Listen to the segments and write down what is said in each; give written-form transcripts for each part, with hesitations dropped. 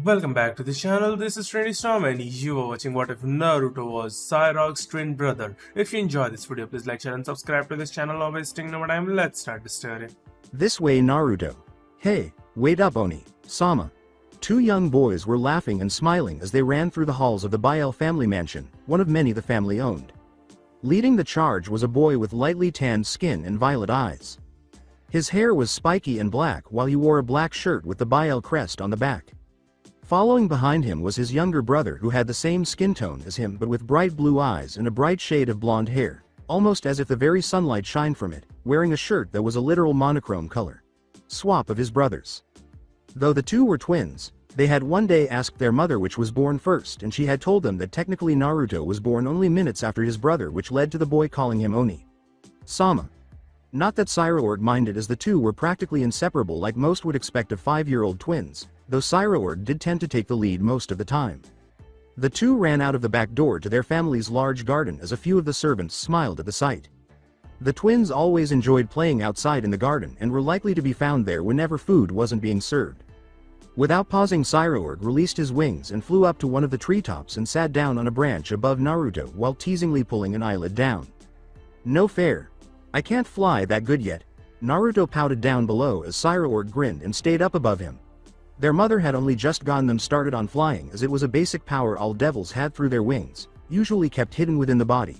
Welcome back to the channel. This is Trendy Storm and you are watching What If Naruto Was Sairaorg's twin brother. If you enjoy this video, please like, share and subscribe to this channel. Not wasting no more time, let's start the story. This way, Naruto. Hey, wait up, Oni, Sama. Two young boys were laughing and smiling as they ran through the halls of the Biel family mansion, one of many the family owned. Leading the charge was a boy with lightly tanned skin and violet eyes. His hair was spiky and black while he wore a black shirt with the Biel crest on the back. Following behind him was his younger brother who had the same skin tone as him but with bright blue eyes and a bright shade of blonde hair, almost as if the very sunlight shined from it, wearing a shirt that was a literal monochrome color. Swap of his brothers. Though the two were twins, they had one day asked their mother which was born first and she had told them that technically Naruto was born only minutes after his brother, which led to the boy calling him Oni. Sama. Not that Sairaorg minded, as the two were practically inseparable like most would expect of 5-year-old twins, though Sairaorg did tend to take the lead most of the time. The two ran out of the back door to their family's large garden as a few of the servants smiled at the sight. The twins always enjoyed playing outside in the garden and were likely to be found there whenever food wasn't being served. Without pausing, Sairaorg released his wings and flew up to one of the treetops and sat down on a branch above Naruto while teasingly pulling an eyelid down. No fair. I can't fly that good yet. Naruto pouted down below as Sairaorg grinned and stayed up above him. Their mother had only just gotten them started on flying, as it was a basic power all devils had through their wings, usually kept hidden within the body.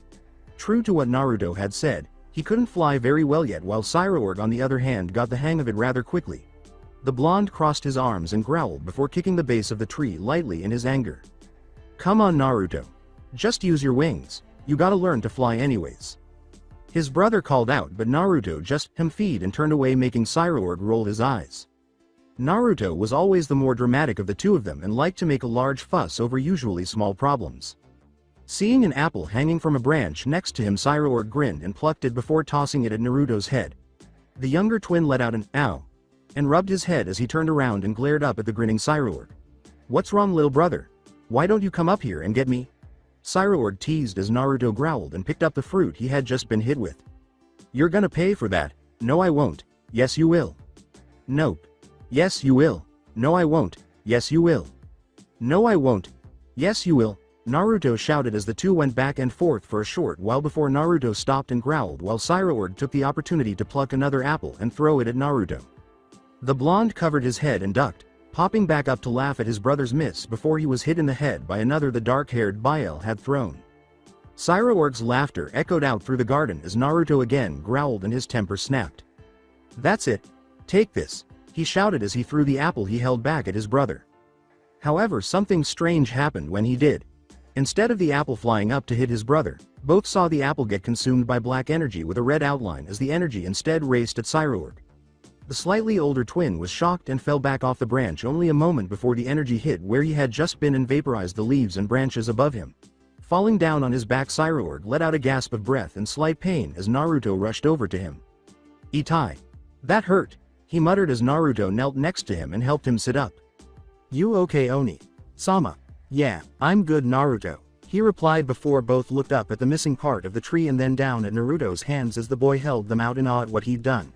True to what Naruto had said, he couldn't fly very well yet, while Sairaorg on the other hand got the hang of it rather quickly. The blonde crossed his arms and growled before kicking the base of the tree lightly in his anger. Come on, Naruto. Just use your wings, you gotta learn to fly anyways. His brother called out, but Naruto just feed and turned away, making Sairaorg roll his eyes. Naruto was always the more dramatic of the two of them and liked to make a large fuss over usually small problems. Seeing an apple hanging from a branch next to him, Sairaorg grinned and plucked it before tossing it at Naruto's head. The younger twin let out an "ow" and rubbed his head as he turned around and glared up at the grinning Sairaorg. What's wrong, little brother? Why don't you come up here and get me? Sairaorg teased as Naruto growled and picked up the fruit he had just been hit with. You're gonna pay for that. No, I won't. Yes, you will. Nope. Yes, you will. No, I won't. Yes, you will. No, I won't. Yes, you will. Naruto shouted as the two went back and forth for a short while before Naruto stopped and growled, while Sairaorg took the opportunity to pluck another apple and throw it at Naruto. The blonde covered his head and ducked, popping back up to laugh at his brother's miss before he was hit in the head by another the dark-haired Biel had thrown. Sairaorg's laughter echoed out through the garden as Naruto again growled and his temper snapped. That's it. Take this, he shouted as he threw the apple he held back at his brother. However, something strange happened when he did. Instead of the apple flying up to hit his brother, both saw the apple get consumed by black energy with a red outline as the energy instead raced at Sairaorg. The slightly older twin was shocked and fell back off the branch only a moment before the energy hit where he had just been and vaporized the leaves and branches above him. Falling down on his back, Sairaorg let out a gasp of breath and slight pain as Naruto rushed over to him. Itai. That hurt, he muttered as Naruto knelt next to him and helped him sit up. You okay, Oni? Sama. Yeah, I'm good, Naruto, he replied before both looked up at the missing part of the tree and then down at Naruto's hands as the boy held them out in awe at what he'd done.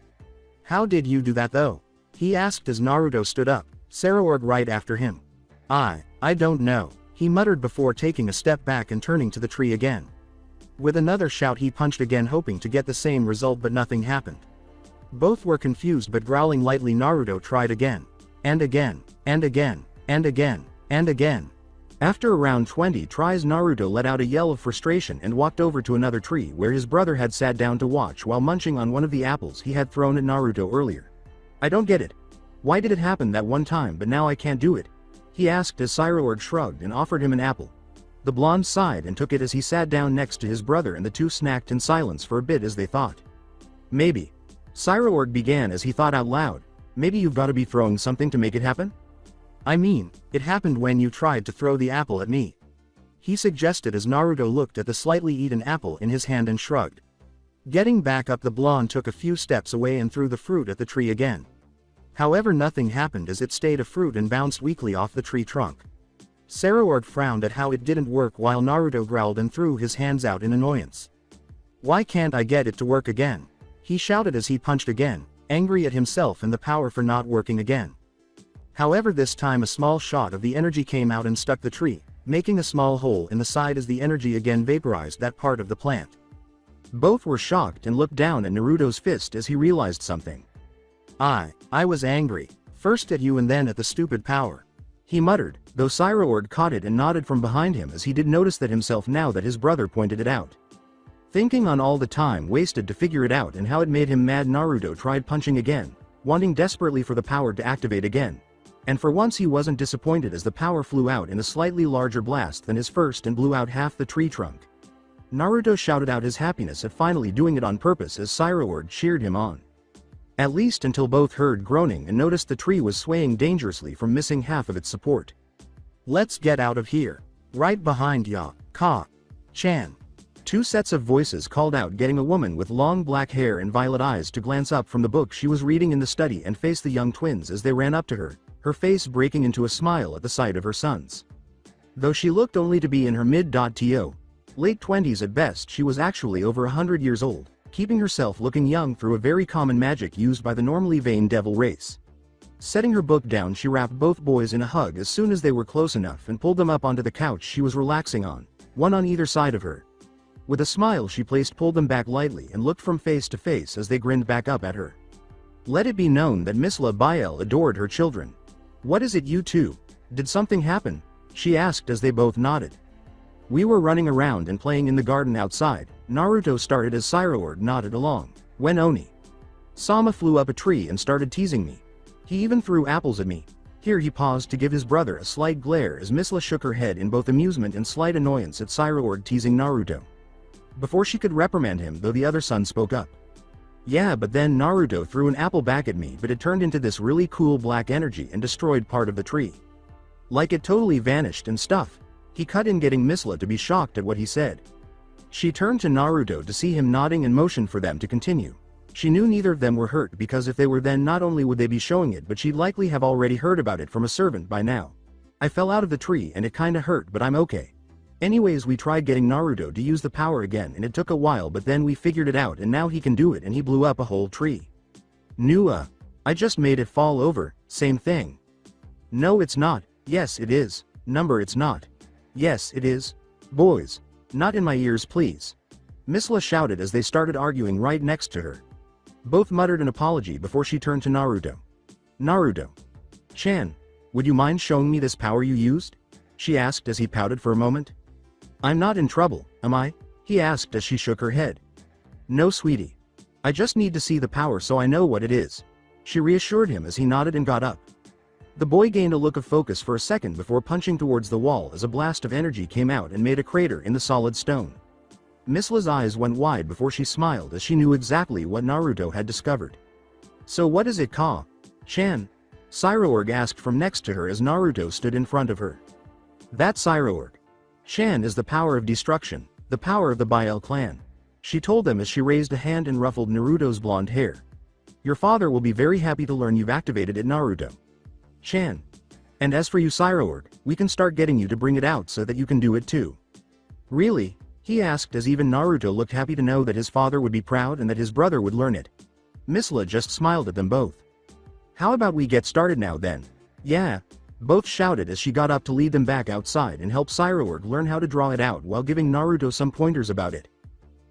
How did you do that though? He asked as Naruto stood up, Sairaorg right after him. I don't know, he muttered before taking a step back and turning to the tree again. With another shout he punched again, hoping to get the same result, but nothing happened. Both were confused, but growling lightly, Naruto tried again. And again, and again, and again, and again. After around 20 tries, Naruto let out a yell of frustration and walked over to another tree where his brother had sat down to watch while munching on one of the apples he had thrown at Naruto earlier. I don't get it. Why did it happen that one time but now I can't do it? He asked as Sairaorg shrugged and offered him an apple. The blonde sighed and took it as he sat down next to his brother, and the two snacked in silence for a bit as they thought. Maybe. Sairaorg began as he thought out loud, maybe you've gotta be throwing something to make it happen? I mean, it happened when you tried to throw the apple at me, he suggested as Naruto looked at the slightly eaten apple in his hand and shrugged. Getting back up, the blonde took a few steps away and threw the fruit at the tree again. However, nothing happened as it stayed a fruit and bounced weakly off the tree trunk. Sairaorg frowned at how it didn't work while Naruto growled and threw his hands out in annoyance. Why can't I get it to work again? He shouted as he punched again, angry at himself and the power for not working again. However, this time a small shot of the energy came out and stuck the tree, making a small hole in the side as the energy again vaporized that part of the plant. Both were shocked and looked down at Naruto's fist as he realized something. I was angry. First at you and then at the stupid power. He muttered, though Sairaorg caught it and nodded from behind him as he did notice that himself now that his brother pointed it out. Thinking on all the time wasted to figure it out and how it made him mad, Naruto tried punching again, wanting desperately for the power to activate again. And for once he wasn't disappointed as the power flew out in a slightly larger blast than his first and blew out half the tree trunk. Naruto shouted out his happiness at finally doing it on purpose as Sairaorg cheered him on. At least until both heard groaning and noticed the tree was swaying dangerously from missing half of its support. Let's get out of here. Right behind ya, Ka-chan. Two sets of voices called out, getting a woman with long black hair and violet eyes to glance up from the book she was reading in the study and face the young twins as they ran up to her, her face breaking into a smile at the sight of her sons. Though she looked only to be in her mid-to late 20s at best, she was actually over 100 years old, keeping herself looking young through a very common magic used by the normally vain devil race. Setting her book down, she wrapped both boys in a hug as soon as they were close enough and pulled them up onto the couch she was relaxing on, one on either side of her. With a smile she pulled them back lightly and looked from face to face as they grinned back up at her. Let it be known that Miss La Biel adored her children. What is it, you two? Did something happen? She asked as they both nodded. We were running around and playing in the garden outside, Naruto started as Sairaorg nodded along. When Sama flew up a tree and started teasing me. He even threw apples at me. Here he paused to give his brother a slight glare as Miss La shook her head in both amusement and slight annoyance at Sairaorg teasing Naruto. Before she could reprimand him, though, the other son spoke up. Yeah, but then Naruto threw an apple back at me, but it turned into this really cool black energy and destroyed part of the tree. Like it totally vanished and stuff. He cut in, getting Miss La to be shocked at what he said. She turned to Naruto to see him nodding and motioned for them to continue. She knew neither of them were hurt because if they were, then not only would they be showing it, but she'd likely have already heard about it from a servant by now. I fell out of the tree and it kinda hurt, but I'm okay. Anyways, we tried getting Naruto to use the power again and it took a while, but then we figured it out and now he can do it, and he blew up a whole tree. I just made it fall over, same thing. No, it's not. Yes, it is. It's not. Yes, it is. Boys. Not in my ears, please. Miss La shouted as they started arguing right next to her. Both muttered an apology before she turned to Naruto. Naruto-chan, would you mind showing me this power you used? She asked as he pouted for a moment. I'm not in trouble, am I? He asked as she shook her head. No, sweetie. I just need to see the power so I know what it is. She reassured him as he nodded and got up. The boy gained a look of focus for a second before punching towards the wall as a blast of energy came out and made a crater in the solid stone. Miss La's eyes went wide before she smiled as she knew exactly what Naruto had discovered. So what is it, Ka-chan? Sairaorg asked from next to her as Naruto stood in front of her. That Sairaorg-chan is the power of destruction, the power of the Biel clan. She told them as she raised a hand and ruffled Naruto's blonde hair. Your father will be very happy to learn you've activated it, Naruto-chan. And as for you, Sairaorg, we can start getting you to bring it out so that you can do it too. Really? He asked as even Naruto looked happy to know that his father would be proud and that his brother would learn it. Miss La just smiled at them both. How about we get started now then? Yeah. Both shouted as she got up to lead them back outside and help Sairaorg learn how to draw it out while giving Naruto some pointers about it.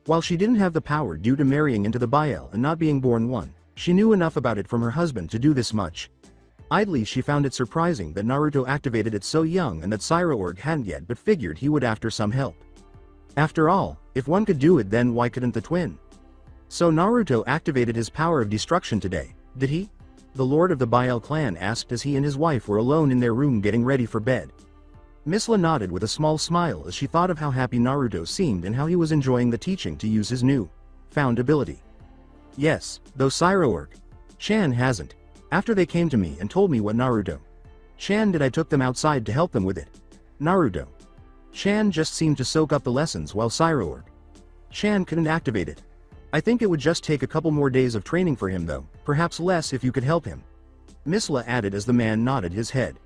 While she didn't have the power due to marrying into the Biel and not being born one, she knew enough about it from her husband to do this much. Idly she found it surprising that Naruto activated it so young and that Sairaorg hadn't yet, but figured he would after some help. After all, if one could do it, then why couldn't the twin? So Naruto activated his power of destruction today, did he? The lord of the Biel clan asked as he and his wife were alone in their room getting ready for bed. Miss La nodded with a small smile as she thought of how happy Naruto seemed and how he was enjoying the teaching to use his new found ability. Yes, though Sairaorg-chan hasn't. After they came to me and told me what Naruto-chan did, I took them outside to help them with it. Naruto-chan just seemed to soak up the lessons while Sairaorg-chan couldn't activate it. I think it would just take a couple more days of training for him though, perhaps less if you could help him. Miss La added as the man nodded his head.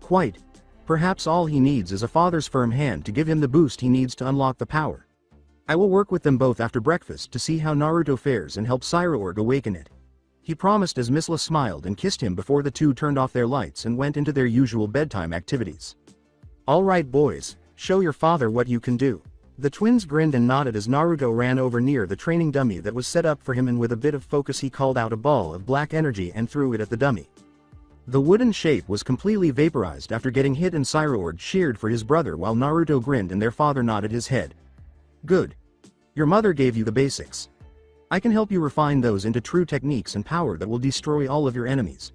Quite. Perhaps all he needs is a father's firm hand to give him the boost he needs to unlock the power. I will work with them both after breakfast to see how Naruto fares and help Sairaorg awaken it. he promised as Misla smiled and kissed him before the two turned off their lights and went into their usual bedtime activities. "Alright boys, show your father what you can do." The twins grinned and nodded as Naruto ran over near the training dummy that was set up for him, and with a bit of focus he called out a ball of black energy and threw it at the dummy. The wooden shape was completely vaporized after getting hit, and Sairaorg cheered for his brother while Naruto grinned and their father nodded his head. "Good. Your mother gave you the basics. I can help you refine those into true techniques and power that will destroy all of your enemies.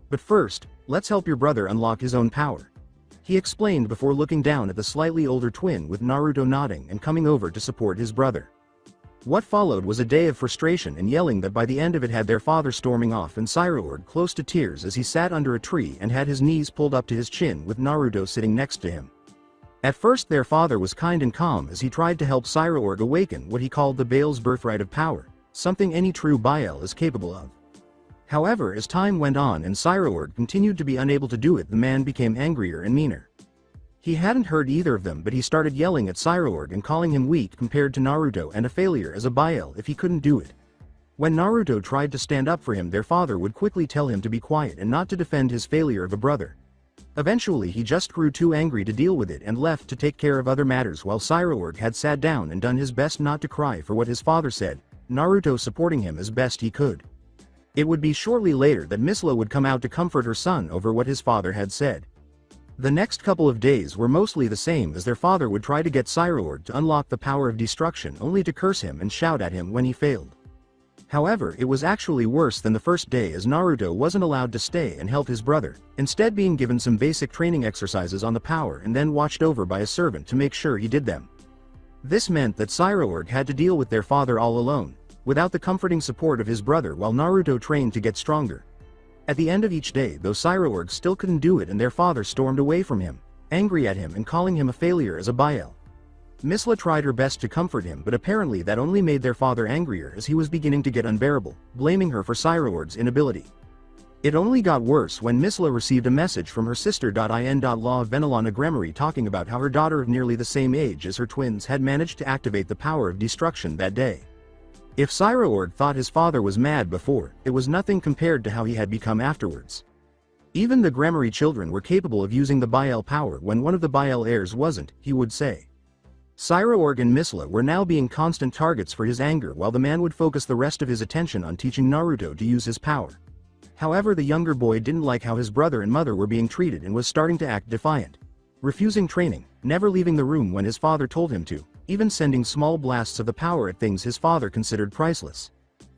But first, let's help your brother unlock his own power," he explained before looking down at the slightly older twin, with Naruto nodding and coming over to support his brother. What followed was a day of frustration and yelling that by the end of it had their father storming off and Sairaorg close to tears as he sat under a tree and had his knees pulled up to his chin with Naruto sitting next to him. At first their father was kind and calm as he tried to help Sairaorg awaken what he called the Bael's birthright of power, something any true Bael is capable of. However, as time went on and Sairaorg continued to be unable to do it, the man became angrier and meaner. He hadn't heard either of them, but he started yelling at Sairaorg and calling him weak compared to Naruto and a failure as a Bael if he couldn't do it. When Naruto tried to stand up for him, their father would quickly tell him to be quiet and not to defend his failure of a brother. Eventually he just grew too angry to deal with it and left to take care of other matters, while Sairaorg had sat down and done his best not to cry for what his father said, Naruto supporting him as best he could. It would be shortly later that Misla would come out to comfort her son over what his father had said. The next couple of days were mostly the same as their father would try to get Sairaorg to unlock the power of destruction, only to curse him and shout at him when he failed. However, it was actually worse than the first day, as Naruto wasn't allowed to stay and help his brother, instead being given some basic training exercises on the power and then watched over by a servant to make sure he did them. This meant that Sairaorg had to deal with their father all alone, without the comforting support of his brother, while Naruto trained to get stronger. At the end of each day, though, Sairaorg still couldn't do it and their father stormed away from him, angry at him and calling him a failure as a Bael. Misla tried her best to comfort him, but apparently that only made their father angrier as he was beginning to get unbearable, blaming her for Sairaorg's inability. It only got worse when Misla received a message from her sister in-law Venelana Gremory talking about how her daughter of nearly the same age as her twins had managed to activate the power of destruction that day. If Sairaorg thought his father was mad before, it was nothing compared to how he had become afterwards. Even the Gremory children were capable of using the Bael power when one of the Bael heirs wasn't, he would say. Sairaorg and Misla were now being constant targets for his anger, while the man would focus the rest of his attention on teaching Naruto to use his power. However, the younger boy didn't like how his brother and mother were being treated and was starting to act defiant, refusing training, never leaving the room when his father told him to, even sending small blasts of the power at things his father considered priceless.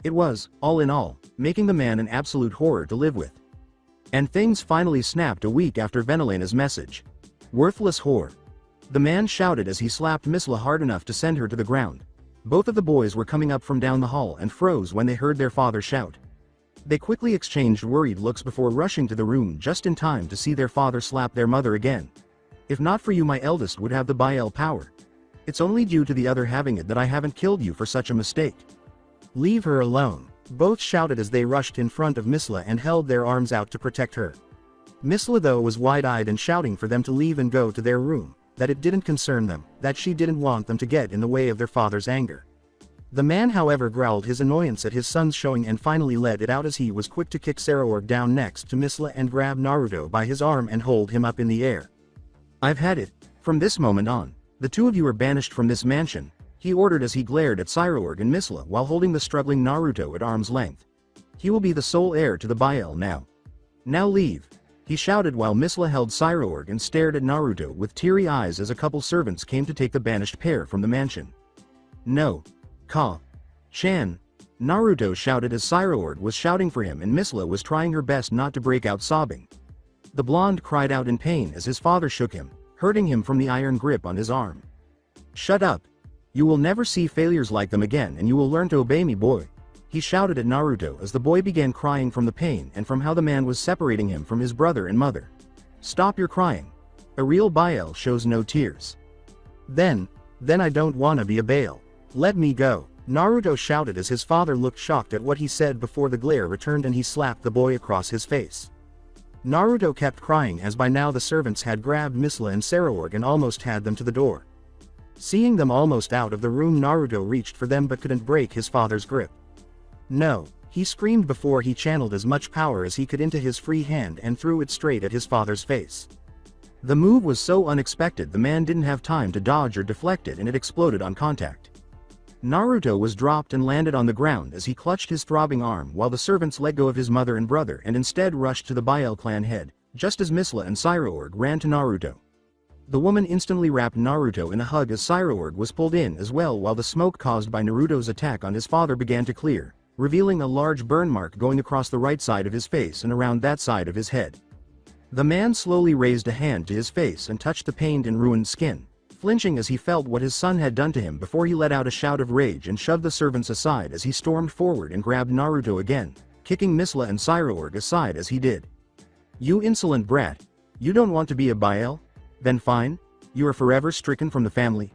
It was, all in all, making the man an absolute horror to live with. And things finally snapped a week after Venelena's message. "Worthless whore." The man shouted as he slapped Misla hard enough to send her to the ground. Both of the boys were coming up from down the hall and froze when they heard their father shout. They quickly exchanged worried looks before rushing to the room just in time to see their father slap their mother again. "If not for you, my eldest would have the Bael power. It's only due to the other having it that I haven't killed you for such a mistake. Leave her alone," both shouted as they rushed in front of Misla and held their arms out to protect her. Misla, though, was wide-eyed and shouting for them to leave and go to their room, that it didn't concern them, that she didn't want them to get in the way of their father's anger. The man, however, growled his annoyance at his son's showing and finally let it out as he was quick to kick Sairaorg down next to Misla and grab Naruto by his arm and hold him up in the air. "I've had it. From this moment on, the two of you are banished from this mansion," he ordered as he glared at Sairaorg and Misla while holding the struggling Naruto at arm's length. "He will be the sole heir to the Bael now. Now leave," he shouted while Misla held Sairaorg and stared at Naruto with teary eyes as a couple servants came to take the banished pair from the mansion. "No. Ka-chan," Naruto shouted as Sairaorg was shouting for him and Misla was trying her best not to break out sobbing. The blonde cried out in pain as his father shook him, hurting him from the iron grip on his arm. "Shut up. You will never see failures like them again and you will learn to obey me, boy," he shouted at Naruto as the boy began crying from the pain and from how the man was separating him from his brother and mother. "Stop your crying. A real Bael shows no tears." Then I don't wanna be a Bael. Let me go," Naruto shouted as his father looked shocked at what he said before the glare returned and he slapped the boy across his face. Naruto kept crying as by now the servants had grabbed Misla and Sairaorg and almost had them to the door. Seeing them almost out of the room, Naruto reached for them but couldn't break his father's grip. "No," He screamed before he channeled as much power as he could into his free hand and threw it straight at his father's face. The move was so unexpected the man didn't have time to dodge or deflect it and it exploded on contact. Naruto was dropped and landed on the ground as he clutched his throbbing arm while the servants let go of his mother and brother and instead rushed to the Bile clan head, just as Misla and Sairaorg ran to Naruto. The woman instantly wrapped Naruto in a hug as Sairaorg was pulled in as well while the smoke caused by Naruto's attack on his father began to clear, revealing a large burn mark going across the right side of his face and around that side of his head. The man slowly raised a hand to his face and touched the pained and ruined skin, flinching as he felt what his son had done to him before he let out a shout of rage and shoved the servants aside as he stormed forward and grabbed Naruto again, kicking Misla and Sairaorg aside as he did. "You insolent brat! You don't want to be a Bile? Then fine, you are forever stricken from the family.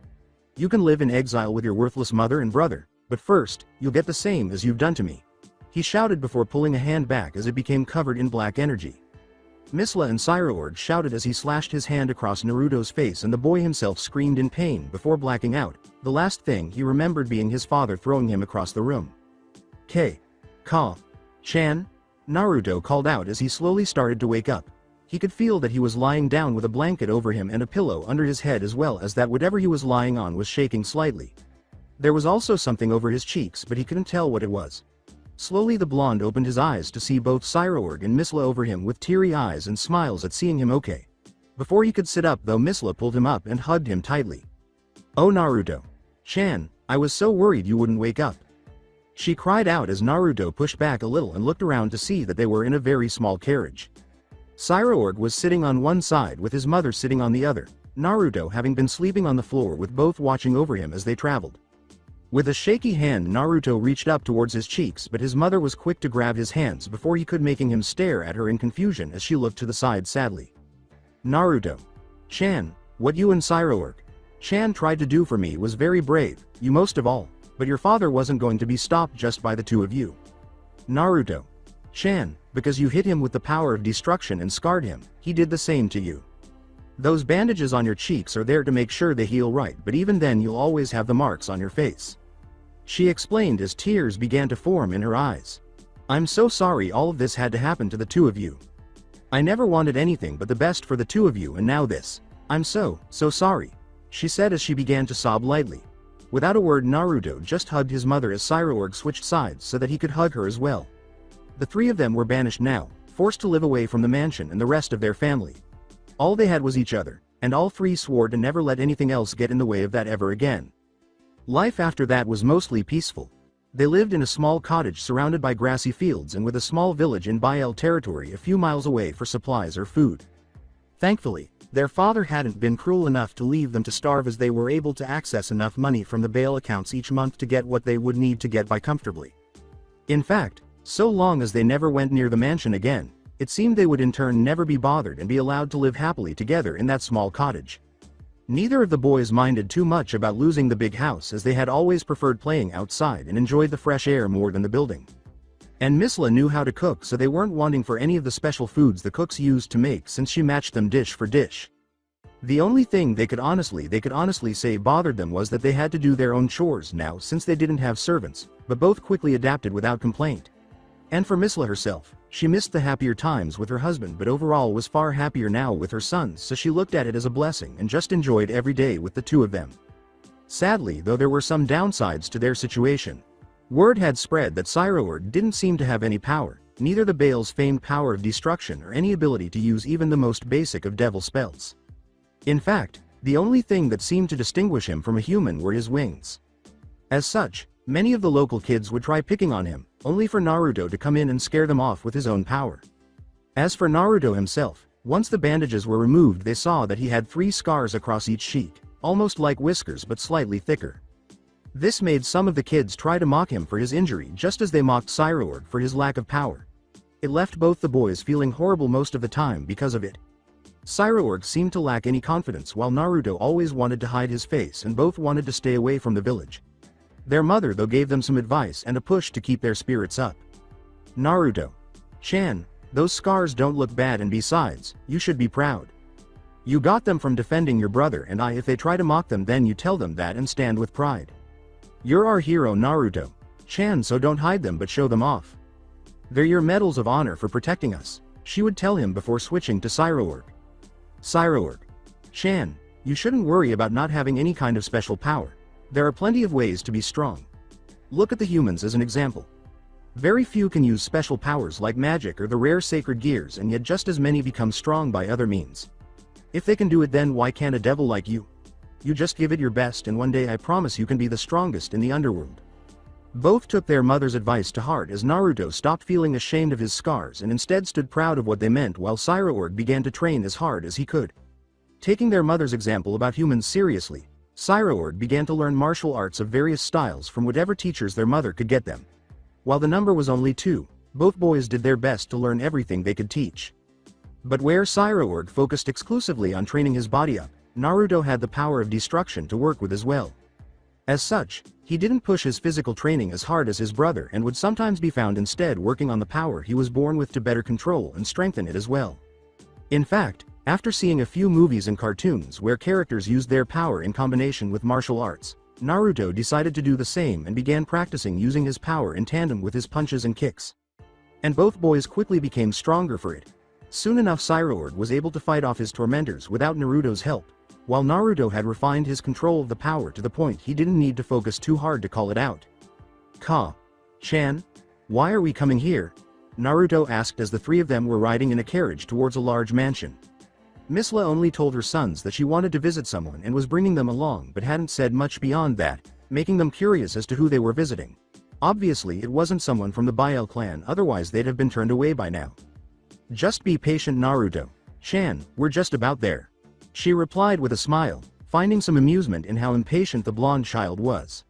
You can live in exile with your worthless mother and brother, but first, you'll get the same as you've done to me," he shouted before pulling a hand back as it became covered in black energy. Misla and Sairaorg shouted as he slashed his hand across Naruto's face and the boy himself screamed in pain before blacking out, the last thing he remembered being his father throwing him across the room. Chan? Naruto called out as he slowly started to wake up. He could feel that he was lying down with a blanket over him and a pillow under his head as well as that whatever he was lying on was shaking slightly. There was also something over his cheeks but he couldn't tell what it was. Slowly the blonde opened his eyes to see both Sairaorg and Misla over him with teary eyes and smiles at seeing him okay. Before he could sit up though Misla pulled him up and hugged him tightly. "Oh Naruto-chan, I was so worried you wouldn't wake up," she cried out as Naruto pushed back a little and looked around to see that they were in a very small carriage. Sairaorg was sitting on one side with his mother sitting on the other, Naruto having been sleeping on the floor with both watching over him as they traveled. With a shaky hand Naruto reached up towards his cheeks but his mother was quick to grab his hands before he could making him stare at her in confusion as she looked to the side sadly. "Naruto-chan, what you and Sairaorg-chan tried to do for me was very brave, you most of all, but your father wasn't going to be stopped just by the two of you. Naruto-chan, because you hit him with the power of destruction and scarred him, he did the same to you. Those bandages on your cheeks are there to make sure they heal right but even then you'll always have the marks on your face," she explained as tears began to form in her eyes. "I'm so sorry all of this had to happen to the two of you. I never wanted anything but the best for the two of you and now this. I'm so sorry," she said as she began to sob lightly. Without a word Naruto just hugged his mother as Sairaorg switched sides so that he could hug her as well. The three of them were banished now, forced to live away from the mansion and the rest of their family. All they had was each other, and all three swore to never let anything else get in the way of that ever again. Life after that was mostly peaceful. They lived in a small cottage surrounded by grassy fields and with a small village in Bile territory a few miles away for supplies or food. Thankfully, their father hadn't been cruel enough to leave them to starve as they were able to access enough money from the Bale accounts each month to get what they would need to get by comfortably. In fact, so long as they never went near the mansion again, it seemed they would in turn never be bothered and be allowed to live happily together in that small cottage. Neither of the boys minded too much about losing the big house as they had always preferred playing outside and enjoyed the fresh air more than the building. And Misla knew how to cook so they weren't wanting for any of the special foods the cooks used to make since she matched them dish for dish. The only thing they could honestly say bothered them was that they had to do their own chores now since they didn't have servants, but both quickly adapted without complaint. And for Misla herself, she missed the happier times with her husband but overall was far happier now with her sons so she looked at it as a blessing and just enjoyed every day with the two of them. Sadly though there were some downsides to their situation. Word had spread that Sairaorg didn't seem to have any power, neither the Bale's famed power of destruction or any ability to use even the most basic of devil spells. In fact, the only thing that seemed to distinguish him from a human were his wings. As such, many of the local kids would try picking on him, only for Naruto to come in and scare them off with his own power. As for Naruto himself, once the bandages were removed they saw that he had 3 scars across each cheek, almost like whiskers but slightly thicker. This made some of the kids try to mock him for his injury just as they mocked Sairaorg for his lack of power. It left both the boys feeling horrible most of the time because of it. Sairaorg seemed to lack any confidence while Naruto always wanted to hide his face and both wanted to stay away from the village. Their mother though gave them some advice and a push to keep their spirits up. "Naruto-chan, those scars don't look bad and besides, you should be proud. You got them from defending your brother and if they try to mock them then you tell them that and stand with pride. You're our hero Naruto-chan so don't hide them but show them off," "They're your medals of honor for protecting us," she would tell him before switching to Sairaorg. Sairaorg. "Chan, you shouldn't worry about not having any kind of special power. There are plenty of ways to be strong. Look at the humans as an example. Very few can use special powers like magic or the rare sacred gears, and yet just as many become strong by other means. If they can do it, then why can't a devil like you? You just give it your best, and one day I promise you can be the strongest in the underworld." Both took their mother's advice to heart as Naruto stopped feeling ashamed of his scars and instead stood proud of what they meant, while Sairaorg began to train as hard as he could. Taking their mother's example about humans seriously, Sairaorg began to learn martial arts of various styles from whatever teachers their mother could get them. While the number was only 2, both boys did their best to learn everything they could teach. But where Sairaorg focused exclusively on training his body up, Naruto had the power of destruction to work with as well. As such, he didn't push his physical training as hard as his brother and would sometimes be found instead working on the power he was born with to better control and strengthen it as well. In fact, after seeing a few movies and cartoons where characters used their power in combination with martial arts, Naruto decided to do the same and began practicing using his power in tandem with his punches and kicks. And both boys quickly became stronger for it. Soon enough, Sairaorg was able to fight off his tormentors without Naruto's help, while Naruto had refined his control of the power to the point he didn't need to focus too hard to call it out. "Chan, why are we coming here?" Naruto asked as the three of them were riding in a carriage towards a large mansion. Misla only told her sons that she wanted to visit someone and was bringing them along, but hadn't said much beyond that, making them curious as to who they were visiting. Obviously it wasn't someone from the Biel clan, otherwise they'd have been turned away by now. "Just be patient, Naruto. Chan, we're just about there," she replied with a smile, finding some amusement in how impatient the blonde child was.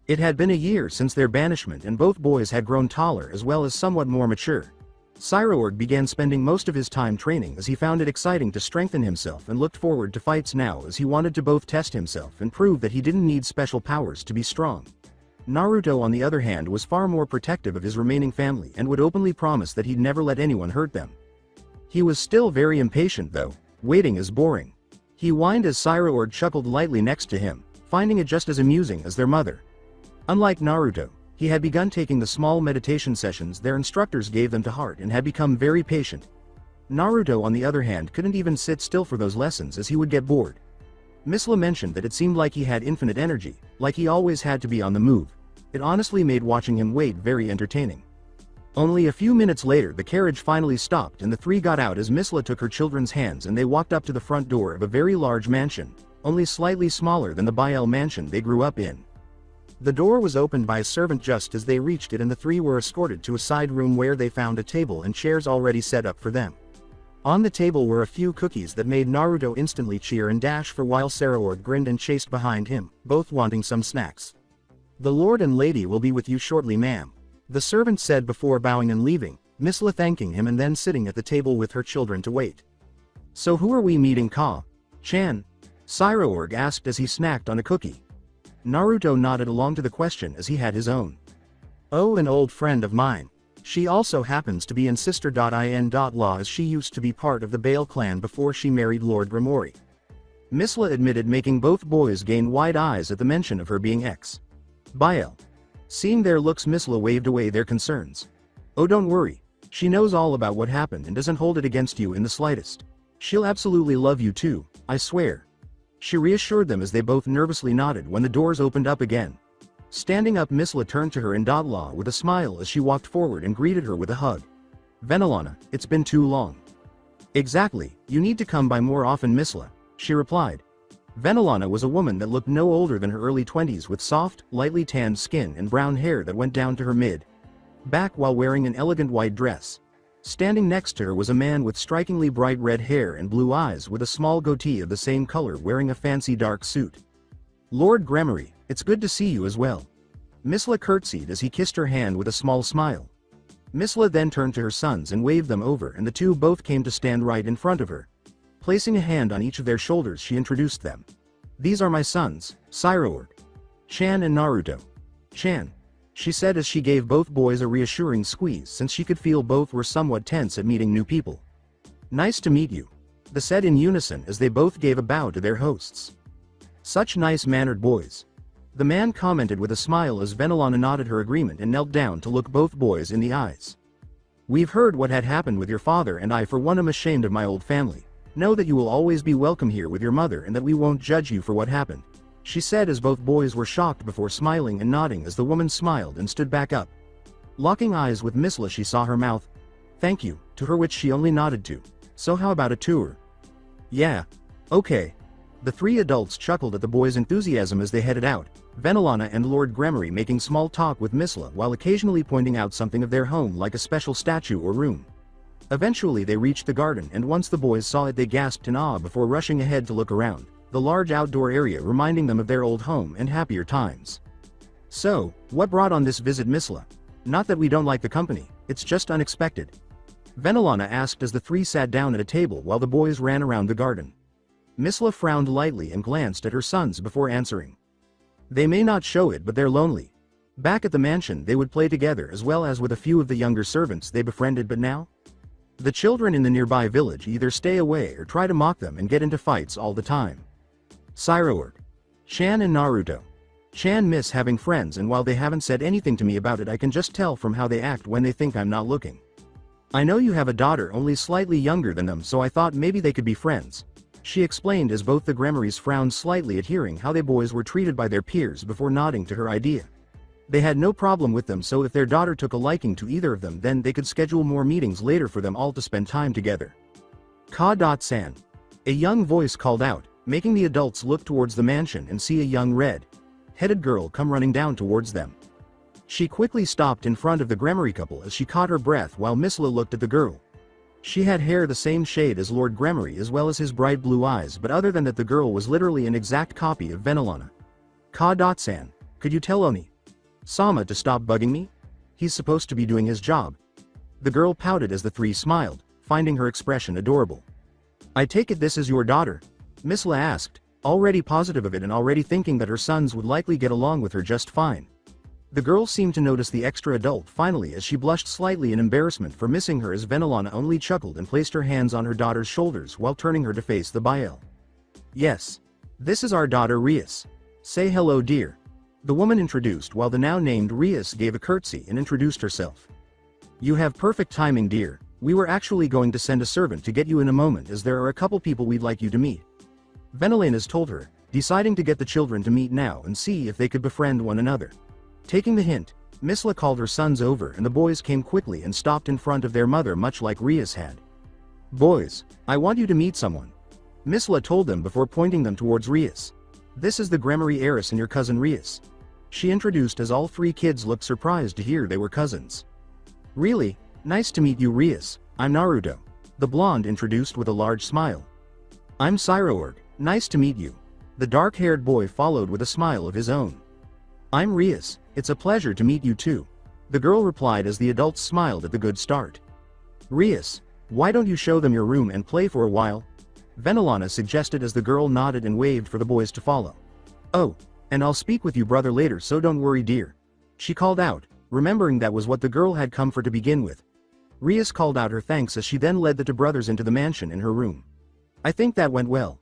It had been a year since their banishment and both boys had grown taller as well as somewhat more mature. Sairaorg began spending most of his time training as he found it exciting to strengthen himself and looked forward to fights now as he wanted to both test himself and prove that he didn't need special powers to be strong. Naruto, on the other hand, was far more protective of his remaining family and would openly promise that he'd never let anyone hurt them. He was still very impatient though. Waiting is boring. He whined as Sairaorg chuckled lightly next to him, finding it just as amusing as their mother. Unlike Naruto, he had begun taking the small meditation sessions their instructors gave them to heart and had become very patient. Naruto, on the other hand, couldn't even sit still for those lessons as he would get bored. Misla mentioned that it seemed like he had infinite energy, like he always had to be on the move. It honestly made watching him wait very entertaining. Only a few minutes later the carriage finally stopped and the three got out as Misla took her children's hands and they walked up to the front door of a very large mansion, only slightly smaller than the Biel mansion they grew up in. The door was opened by a servant just as they reached it, and the three were escorted to a side room where they found a table and chairs already set up for them. On the table were a few cookies that made Naruto instantly cheer and dash for, while Sairaorg grinned and chased behind him, both wanting some snacks. "The lord and lady will be with you shortly, ma'am," the servant said before bowing and leaving, Misla thanking him and then sitting at the table with her children to wait. "So who are we meeting, Chan?" Sairaorg asked as he snacked on a cookie. Naruto nodded along to the question as he had his own. "Oh, an old friend of mine. She also happens to be in sister.in.law, as she used to be part of the Biel clan before she married Lord Grimori," Misla admitted, making both boys gain wide eyes at the mention of her being ex-Biel. Seeing their looks, Misla waved away their concerns. "Oh, don't worry. She knows all about what happened and doesn't hold it against you in the slightest. She'll absolutely love you too, I swear," she reassured them as they both nervously nodded when the doors opened up again. Standing up, Misla turned to her in-law with a smile as she walked forward and greeted her with a hug. "Venelana, it's been too long." "Exactly, you need to come by more often, Misla," she replied. Venelana was a woman that looked no older than her early 20s, with soft, lightly tanned skin and brown hair that went down to her mid-back while wearing an elegant white dress. Standing next to her was a man with strikingly bright red hair and blue eyes with a small goatee of the same color, wearing a fancy dark suit. "Lord Grimori, it's good to see you as well." Misla curtsied as he kissed her hand with a small smile. Misla then turned to her sons and waved them over, and the two both came to stand right in front of her. Placing a hand on each of their shoulders, she introduced them. "These are my sons, Sairaorg, Chan and Naruto. Chan," she said as she gave both boys a reassuring squeeze, since she could feel both were somewhat tense at meeting new people. "Nice to meet you," they said in unison as they both gave a bow to their hosts. "Such nice-mannered boys," the man commented with a smile as Venelana nodded her agreement and knelt down to look both boys in the eyes. We've heard what had happened with your father, and I for one am ashamed of my old family. Know that you will always be welcome here with your mother and that we won't judge you for what happened," she said as both boys were shocked before smiling and nodding as the woman smiled and stood back up. Locking eyes with Misla, she saw her mouth. "Thank you," to her, which she only nodded to. "So how about a tour?" "Yeah. Okay." The three adults chuckled at the boys' enthusiasm as they headed out, Venelana and Lord Gremory making small talk with Misla while occasionally pointing out something of their home like a special statue or room. Eventually they reached the garden, and once the boys saw it they gasped in awe before rushing ahead to look around, the large outdoor area reminding them of their old home and happier times. "So, what brought on this visit, Misla? Not that we don't like the company, it's just unexpected," Venelana asked as the three sat down at a table while the boys ran around the garden. Misla frowned lightly and glanced at her sons before answering. "They may not show it, but they're lonely. Back at the mansion they would play together as well as with a few of the younger servants they befriended, but now? The children in the nearby village either stay away or try to mock them and get into fights all the time. Sairaorg, Chan and Naruto. Chan miss having friends, and while they haven't said anything to me about it I can just tell from how they act when they think I'm not looking. I know you have a daughter only slightly younger than them, so I thought maybe they could be friends," she explained as both the Gremorys frowned slightly at hearing how they boys were treated by their peers before nodding to her idea. They had no problem with them, so if their daughter took a liking to either of them then they could schedule more meetings later for them all to spend time together. "Ka-san," a young voice called out, making the adults look towards the mansion and see a young red-headed girl come running down towards them. She quickly stopped in front of the Gremory couple as she caught her breath while Misla looked at the girl. She had hair the same shade as Lord Gremory as well as his bright blue eyes, but other than that the girl was literally an exact copy of Venelana. "Ka-san, could you tell Oni-sama to stop bugging me? He's supposed to be doing his job." The girl pouted as the three smiled, finding her expression adorable. "I take it this is your daughter?" Misla asked, already positive of it and already thinking that her sons would likely get along with her just fine. The girl seemed to notice the extra adult finally as she blushed slightly in embarrassment for missing her as Venelana only chuckled and placed her hands on her daughter's shoulders while turning her to face the Bael. "Yes. This is our daughter Rias. Say hello, dear," the woman introduced while the now named Rias gave a curtsy and introduced herself. "You have perfect timing, dear. We were actually going to send a servant to get you in a moment as there are a couple people we'd like you to meet," Venelanas told her, deciding to get the children to meet now and see if they could befriend one another. Taking the hint, Misla called her sons over and the boys came quickly and stopped in front of their mother much like Rias had. "Boys, I want you to meet someone," Misla told them before pointing them towards Rias. "This is the Gremory heiress and your cousin Rias," she introduced as all three kids looked surprised to hear they were cousins. "Really? Nice to meet you, Rias. I'm Naruto," the blonde introduced with a large smile. "I'm Sairaorg. Nice to meet you," the dark-haired boy followed with a smile of his own. "I'm Rias. It's a pleasure to meet you too," the girl replied as the adults smiled at the good start. "Rias, why don't you show them your room and play for a while?" Venelana suggested as the girl nodded and waved for the boys to follow. "Oh, and I'll speak with you brother later, so don't worry, dear," she called out, remembering that was what the girl had come for to begin with. Rias called out her thanks as she then led the two brothers into the mansion in her room. "I think that went well.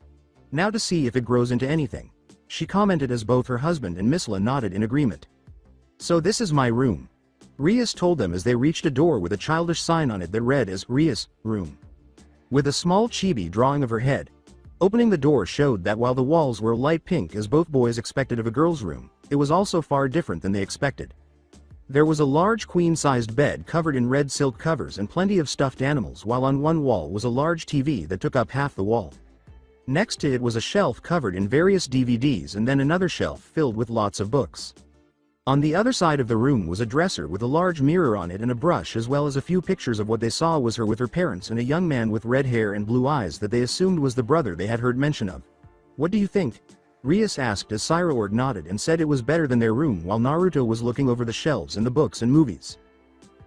Now to see if it grows into anything," she commented as both her husband and Misla nodded in agreement. "So this is my room," Rias told them as they reached a door with a childish sign on it that read as Rias' room, with a small chibi drawing of her head. Opening the door showed that while the walls were light pink as both boys expected of a girl's room, it was also far different than they expected. There was a large queen-sized bed covered in red silk covers and plenty of stuffed animals, while on one wall was a large TV that took up half the wall. Next to it was a shelf covered in various DVDs and then another shelf filled with lots of books. On the other side of the room was a dresser with a large mirror on it and a brush, as well as a few pictures of what they saw was her with her parents and a young man with red hair and blue eyes that they assumed was the brother they had heard mention of. "What do you think?" Rias asked as Sairaorg nodded and said it was better than their room while Naruto was looking over the shelves and the books and movies.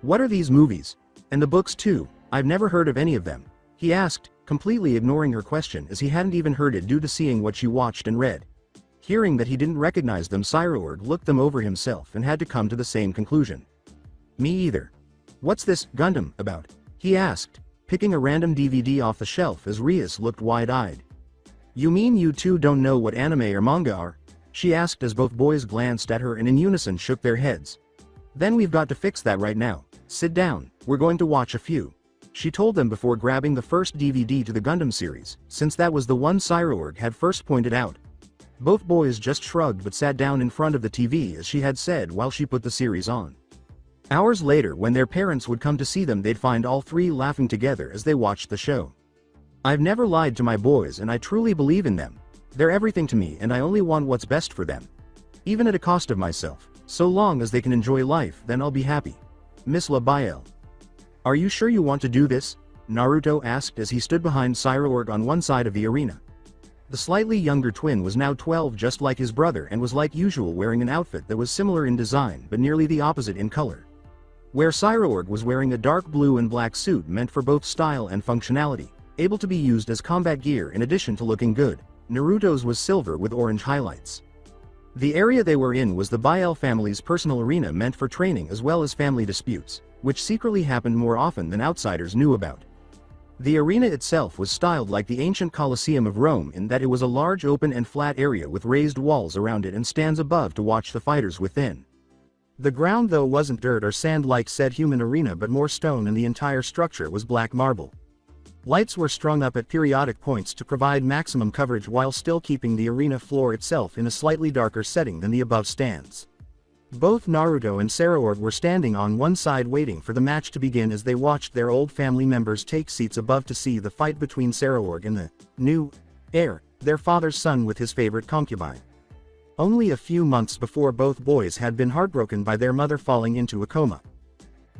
"What are these movies? And the books too? I've never heard of any of them," he asked, completely ignoring her question as he hadn't even heard it due to seeing what she watched and read. Hearing that he didn't recognize them, Sairaorg looked them over himself and had to come to the same conclusion. "Me either. What's this Gundam about?" he asked, picking a random DVD off the shelf as Rias looked wide-eyed. "You mean you two don't know what anime or manga are?" she asked as both boys glanced at her and in unison shook their heads. "Then we've got to fix that right now," Sit down, we're going to watch a few. She told them before grabbing the first DVD to the Gundam series, since that was the one Sairaorg had first pointed out. Both boys just shrugged but sat down in front of the TV as she had said while she put the series on. Hours later, when their parents would come to see them, they'd find all three laughing together as they watched the show. I've never lied to my boys and I truly believe in them. They're everything to me and I only want what's best for them. Even at a cost of myself. So long as they can enjoy life, then I'll be happy. Miss Labiel. Are you sure you want to do this? Naruto asked as he stood behind Sairaorg on one side of the arena. The slightly younger twin was now 12, just like his brother, and was like usual wearing an outfit that was similar in design but nearly the opposite in color. Where Sairaorg was wearing a dark blue and black suit meant for both style and functionality, able to be used as combat gear in addition to looking good, Naruto's was silver with orange highlights. The area they were in was the Biel family's personal arena meant for training as well as family disputes, which secretly happened more often than outsiders knew about. The arena itself was styled like the ancient Colosseum of Rome in that it was a large open and flat area with raised walls around it and stands above to watch the fighters within. The ground though wasn't dirt or sand like said human arena but more stone, and the entire structure was black marble. Lights were strung up at periodic points to provide maximum coverage while still keeping the arena floor itself in a slightly darker setting than the above stands. Both Naruto and Sairaorg were standing on one side waiting for the match to begin as they watched their old family members take seats above to see the fight between Sairaorg and the new heir, their father's son with his favorite concubine. Only a few months before, both boys had been heartbroken by their mother falling into a coma.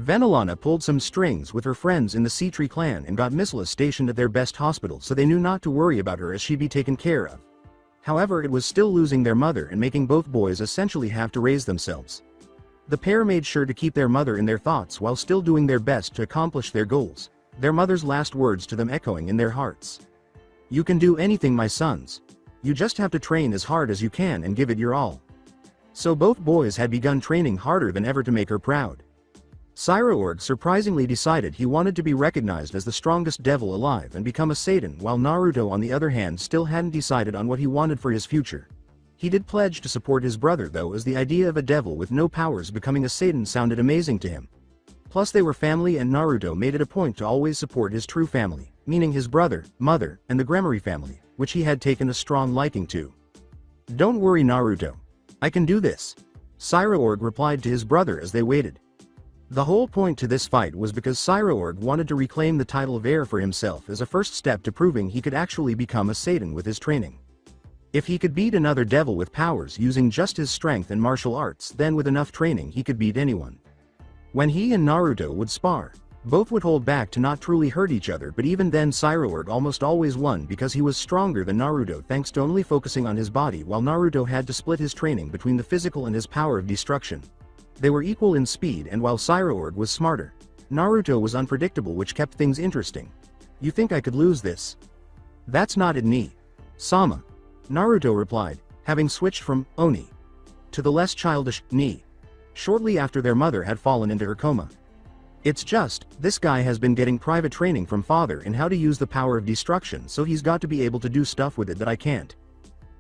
Venelana pulled some strings with her friends in the Sea-Tree clan and got Missla stationed at their best hospital so they knew not to worry about her as she'd be taken care of. However, it was still losing their mother and making both boys essentially have to raise themselves. The pair made sure to keep their mother in their thoughts while still doing their best to accomplish their goals, their mother's last words to them echoing in their hearts. "You can do anything, my sons. You just have to train as hard as you can and give it your all." So both boys had begun training harder than ever to make her proud. Sairaorg surprisingly decided he wanted to be recognized as the strongest devil alive and become a Saiyan, while Naruto on the other hand still hadn't decided on what he wanted for his future. He did pledge to support his brother though, as the idea of a devil with no powers becoming a Saiyan sounded amazing to him. Plus they were family and Naruto made it a point to always support his true family, meaning his brother, mother, and the Gremory family, which he had taken a strong liking to. "Don't worry Naruto. I can do this," Sairaorg replied to his brother as they waited. The whole point to this fight was because Sairaorg wanted to reclaim the title of heir for himself as a first step to proving he could actually become a Saiyan with his training. If he could beat another devil with powers using just his strength and martial arts, then with enough training he could beat anyone. When he and Naruto would spar, both would hold back to not truly hurt each other, but even then Sairaorg almost always won because he was stronger than Naruto thanks to only focusing on his body, while Naruto had to split his training between the physical and his power of destruction. They were equal in speed, and while Sairaorg was smarter, Naruto was unpredictable, which kept things interesting. "You think I could lose this?" "That's not it, Ni Sama," Naruto replied, having switched from Oni to the less childish Ni shortly after their mother had fallen into her coma. "It's just, this guy has been getting private training from father in how to use the power of destruction, so he's got to be able to do stuff with it that I can't.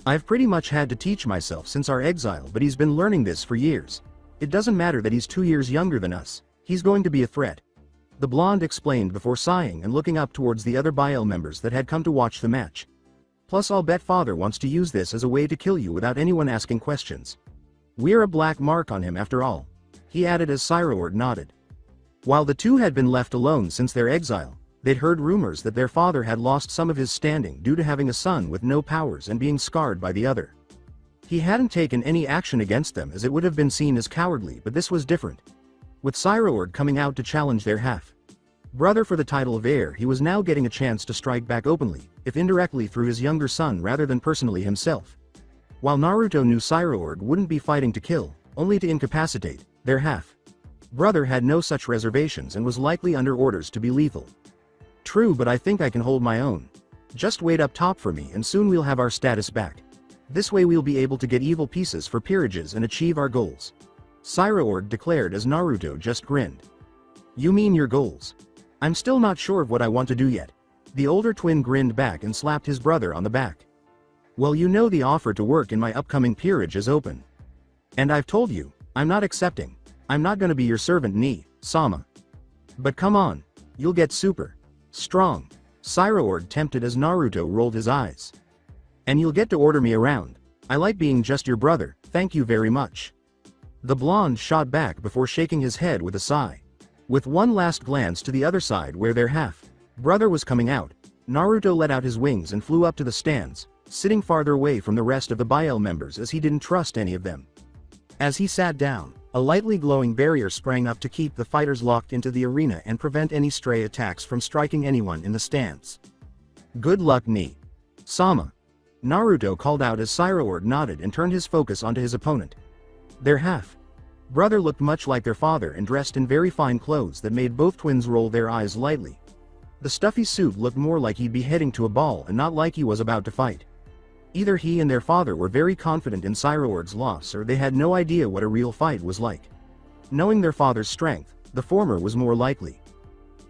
I've pretty much had to teach myself since our exile, but he's been learning this for years. It doesn't matter that he's 2 years younger than us, he's going to be a threat," the blonde explained before sighing and looking up towards the other Biel members that had come to watch the match. "Plus I'll bet father wants to use this as a way to kill you without anyone asking questions. We're a black mark on him after all," he added as Sairaorg nodded. While the two had been left alone since their exile, they'd heard rumors that their father had lost some of his standing due to having a son with no powers and being scarred by the other. He hadn't taken any action against them as it would have been seen as cowardly, but this was different. With Sairaorg coming out to challenge their half-brother for the title of heir, he was now getting a chance to strike back openly, if indirectly through his younger son rather than personally himself. While Naruto knew Sairaorg wouldn't be fighting to kill, only to incapacitate, their half-brother had no such reservations and was likely under orders to be lethal. "True, but I think I can hold my own. Just wait up top for me and soon we'll have our status back. This way we'll be able to get evil pieces for peerages and achieve our goals," Sairaorg declared as Naruto just grinned. "You mean your goals? I'm still not sure of what I want to do yet." The older twin grinned back and slapped his brother on the back. "Well, you know the offer to work in my upcoming peerage is open. And I've told you, I'm not accepting. I'm not gonna be your servant, Ni Sama," But come on. You'll get super strong. Sairaorg tempted as Naruto rolled his eyes. And you'll get to order me around. I like being just your brother, thank you very much. The blonde shot back before shaking his head with a sigh. With one last glance to the other side where their half-brother was coming out, Naruto let out his wings and flew up to the stands, sitting farther away from the rest of the BIL members as he didn't trust any of them. As he sat down, a lightly glowing barrier sprang up to keep the fighters locked into the arena and prevent any stray attacks from striking anyone in the stands. Good luck, Sama. Naruto called out as Sairaorg nodded and turned his focus onto his opponent. Their half-brother looked much like their father and dressed in very fine clothes that made both twins roll their eyes lightly. The stuffy suit looked more like he'd be heading to a ball and not like he was about to fight. Either he and their father were very confident in Sairaorg's loss or they had no idea what a real fight was like. Knowing their father's strength, the former was more likely.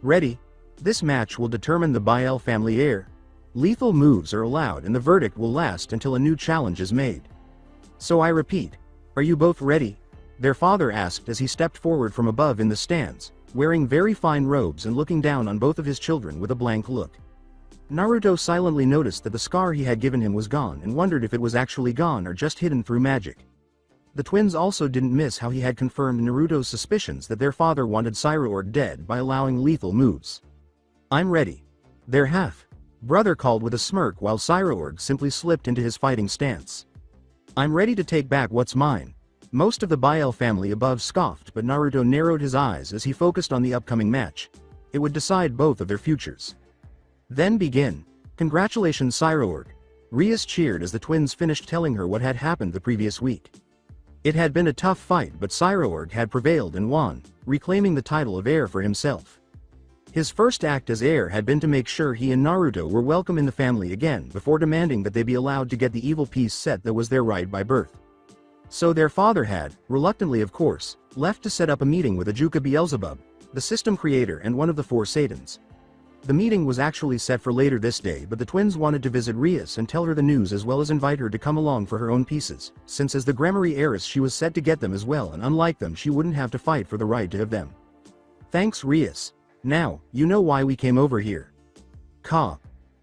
Ready? This match will determine the BIL family heir. Lethal moves are allowed and the verdict will last until a new challenge is made. So I repeat, are you both ready? Their father asked as he stepped forward from above in the stands, wearing very fine robes and looking down on both of his children with a blank look. Naruto silently noticed that the scar he had given him was gone and wondered if it was actually gone or just hidden through magic. The twins also didn't miss how he had confirmed Naruto's suspicions that their father wanted Sairaorg dead by allowing lethal moves. I'm ready. Their half-brother called with a smirk while Sairaorg simply slipped into his fighting stance. I'm ready to take back what's mine. Most of the BIL family above scoffed, but Naruto narrowed his eyes as he focused on the upcoming match. It would decide both of their futures. Then begin. Congratulations, Sairaorg. Rias cheered as the twins finished telling her what had happened the previous week. It had been a tough fight, but Sairaorg had prevailed and won, reclaiming the title of heir for himself. His first act as heir had been to make sure he and Naruto were welcome in the family again before demanding that they be allowed to get the evil piece set that was their right by birth. So their father had, reluctantly of course, left to set up a meeting with Ajuka Beelzebub, the system creator and one of the four Satans. The meeting was actually set for later this day, but the twins wanted to visit Rias and tell her the news as well as invite her to come along for her own pieces, since as the Gramarye heiress she was set to get them as well, and unlike them she wouldn't have to fight for the right to have them. Thanks, Rias. Now, you know why we came over here.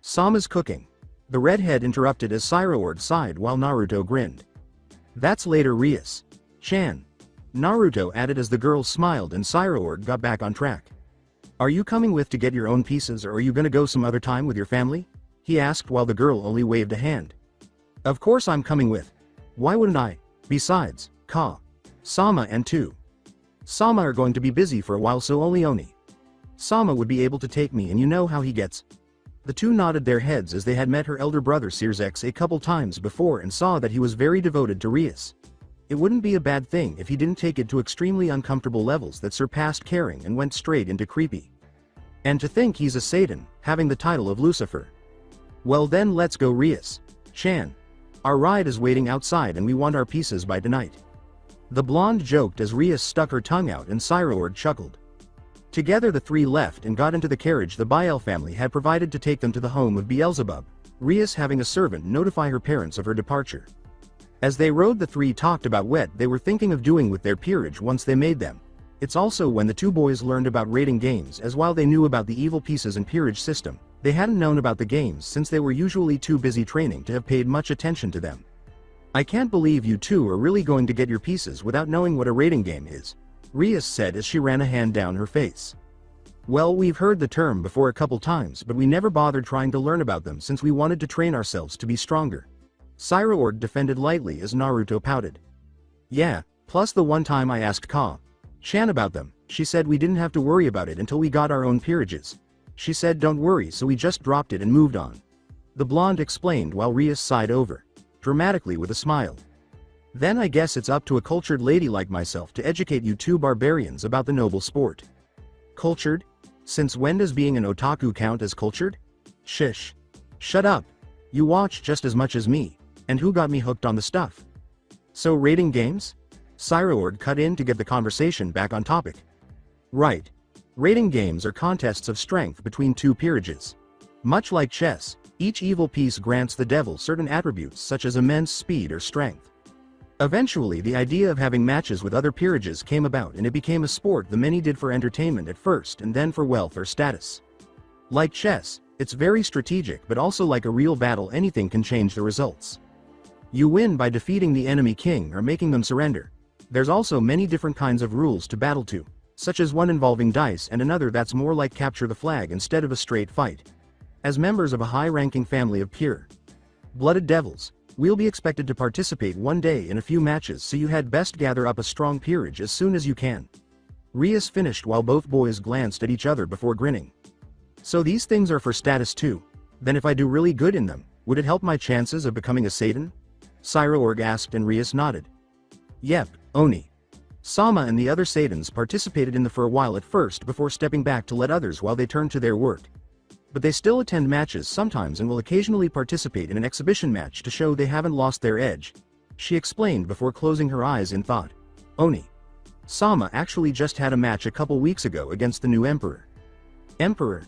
Sama's cooking. The redhead interrupted as Sairaorg sighed while Naruto grinned. That's later, Rias-chan. Naruto added as the girls smiled and Sairaorg got back on track. Are you coming with to get your own pieces or are you gonna go some other time with your family? He asked while the girl only waved a hand. Of course I'm coming with. Why wouldn't I? Besides, Sama and Sama are going to be busy for a while, so only Sama would be able to take me, and you know how he gets. The two nodded their heads as they had met her elder brother Sairaorg a couple times before and saw that he was very devoted to Rias. It wouldn't be a bad thing if he didn't take it to extremely uncomfortable levels that surpassed caring and went straight into creepy. And to think he's a Satan, having the title of Lucifer. Well then let's go, Rias-chan. Our ride is waiting outside and we want our pieces by tonight. The blonde joked as Rias stuck her tongue out and Sairaorg chuckled. Together the three left and got into the carriage the BIL family had provided to take them to the home of Beelzebub, Rias having a servant notify her parents of her departure. As they rode, the three talked about what they were thinking of doing with their peerage once they made them. It's also when the two boys learned about raiding games, as while they knew about the evil pieces and peerage system, they hadn't known about the games since they were usually too busy training to have paid much attention to them. I can't believe you two are really going to get your pieces without knowing what a raiding game is, Rias said as she ran a hand down her face. Well, we've heard the term before a couple times, but we never bothered trying to learn about them since we wanted to train ourselves to be stronger. Sairaorg defended lightly as Naruto pouted. Yeah, plus the one time I asked Chan about them, she said we didn't have to worry about it until we got our own peerages. She said don't worry, so we just dropped it and moved on. The blonde explained while Rias sighed over, dramatically with a smile. Then I guess it's up to a cultured lady like myself to educate you two barbarians about the noble sport. Cultured? Since when does being an otaku count as cultured? Shish. Shut up. You watch just as much as me, and who got me hooked on the stuff? So raiding games? Sairaorg cut in to get the conversation back on topic. Right. Raiding games are contests of strength between two peerages. Much like chess, each evil piece grants the devil certain attributes such as immense speed or strength. Eventually the idea of having matches with other peerages came about and it became a sport the many did for entertainment at first and then for wealth or status. Like chess, it's very strategic but also like a real battle anything can change the results. You win by defeating the enemy king or making them surrender. There's also many different kinds of rules to battle to, such as one involving dice and another that's more like capture the flag instead of a straight fight. As members of a high-ranking family of pure-blooded devils, we'll be expected to participate one day in a few matches, so you had best gather up a strong peerage as soon as you can. Rias finished while both boys glanced at each other before grinning. So these things are for status too? Then if I do really good in them, would it help my chances of becoming a Satan? Sairaorg asked and Rias nodded. Yep, Oni. Sama and the other Satans participated in the for a while at first before stepping back to let others while they turned to their work. But they still attend matches sometimes and will occasionally participate in an exhibition match to show they haven't lost their edge, she explained before closing her eyes in thought. Oni. Sama actually just had a match a couple weeks ago against the new emperor. Emperor?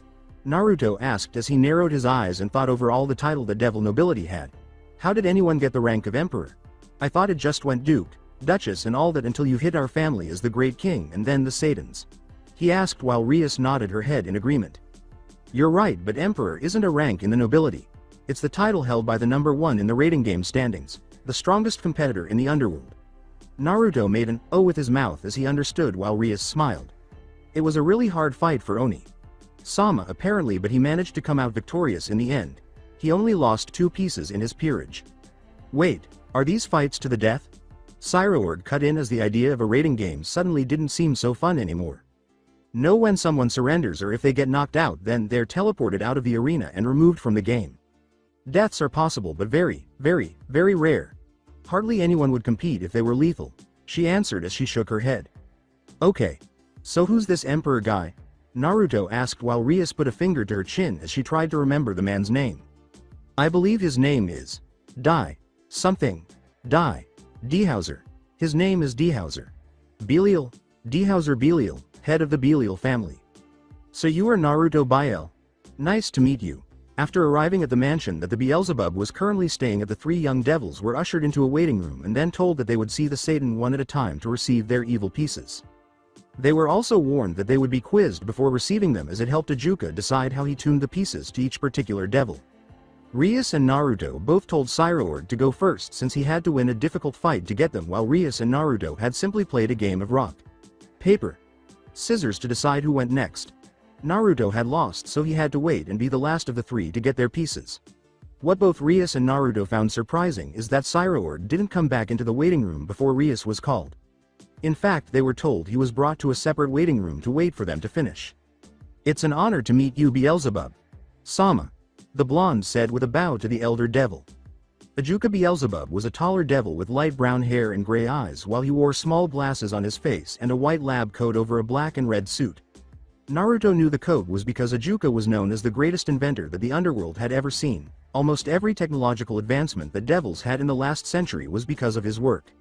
Naruto asked as he narrowed his eyes and thought over all the title the devil nobility had. How did anyone get the rank of emperor? I thought it just went duke, duchess and all that until you hit our family as the great king and then the Satans. He asked while Rias nodded her head in agreement. You're right, but emperor isn't a rank in the nobility. It's the title held by the number one in the rating game standings, the strongest competitor in the underworld. Naruto made an "oh" with his mouth as he understood while Rias smiled. It was a really hard fight for Oni. Sama apparently, but he managed to come out victorious in the end. He only lost 2 pieces in his peerage. Wait, are these fights to the death? Sairaorg cut in as the idea of a rating game suddenly didn't seem so fun anymore. No, when someone surrenders or if they get knocked out, then they're teleported out of the arena and removed from the game. Deaths are possible but very, very, very rare. Hardly anyone would compete if they were lethal, she answered as she shook her head. Okay. So who's this emperor guy? Naruto asked while Rias put a finger to her chin as she tried to remember the man's name. I believe his name is Dai. Something. Dai. Dehauser. His name is Dehauser. Belial. Dehauser Belial, head of the Belial family. So you are Naruto Biel. Nice to meet you. After arriving at the mansion that the Beelzebub was currently staying at, the 3 young devils were ushered into a waiting room and then told that they would see the Satan one at a time to receive their evil pieces. They were also warned that they would be quizzed before receiving them, as it helped Ajuka decide how he tuned the pieces to each particular devil. Rias and Naruto both told Sairaorg to go first since he had to win a difficult fight to get them, while Rias and Naruto had simply played a game of rock, paper, scissors to decide who went next. Naruto had lost, so he had to wait and be the last of the 3 to get their pieces. What both Rias and Naruto found surprising is that Sairaorg didn't come back into the waiting room before Rias was called. In fact, they were told he was brought to a separate waiting room to wait for them to finish. It's an honor to meet you, Beelzebub. Sama. The blonde said with a bow to the elder devil. Ajuka Beelzebub was a taller devil with light brown hair and gray eyes, while he wore small glasses on his face and a white lab coat over a black and red suit. Naruto knew the coat was because Ajuka was known as the greatest inventor that the underworld had ever seen. Almost every technological advancement that devils had in the last century was because of his work.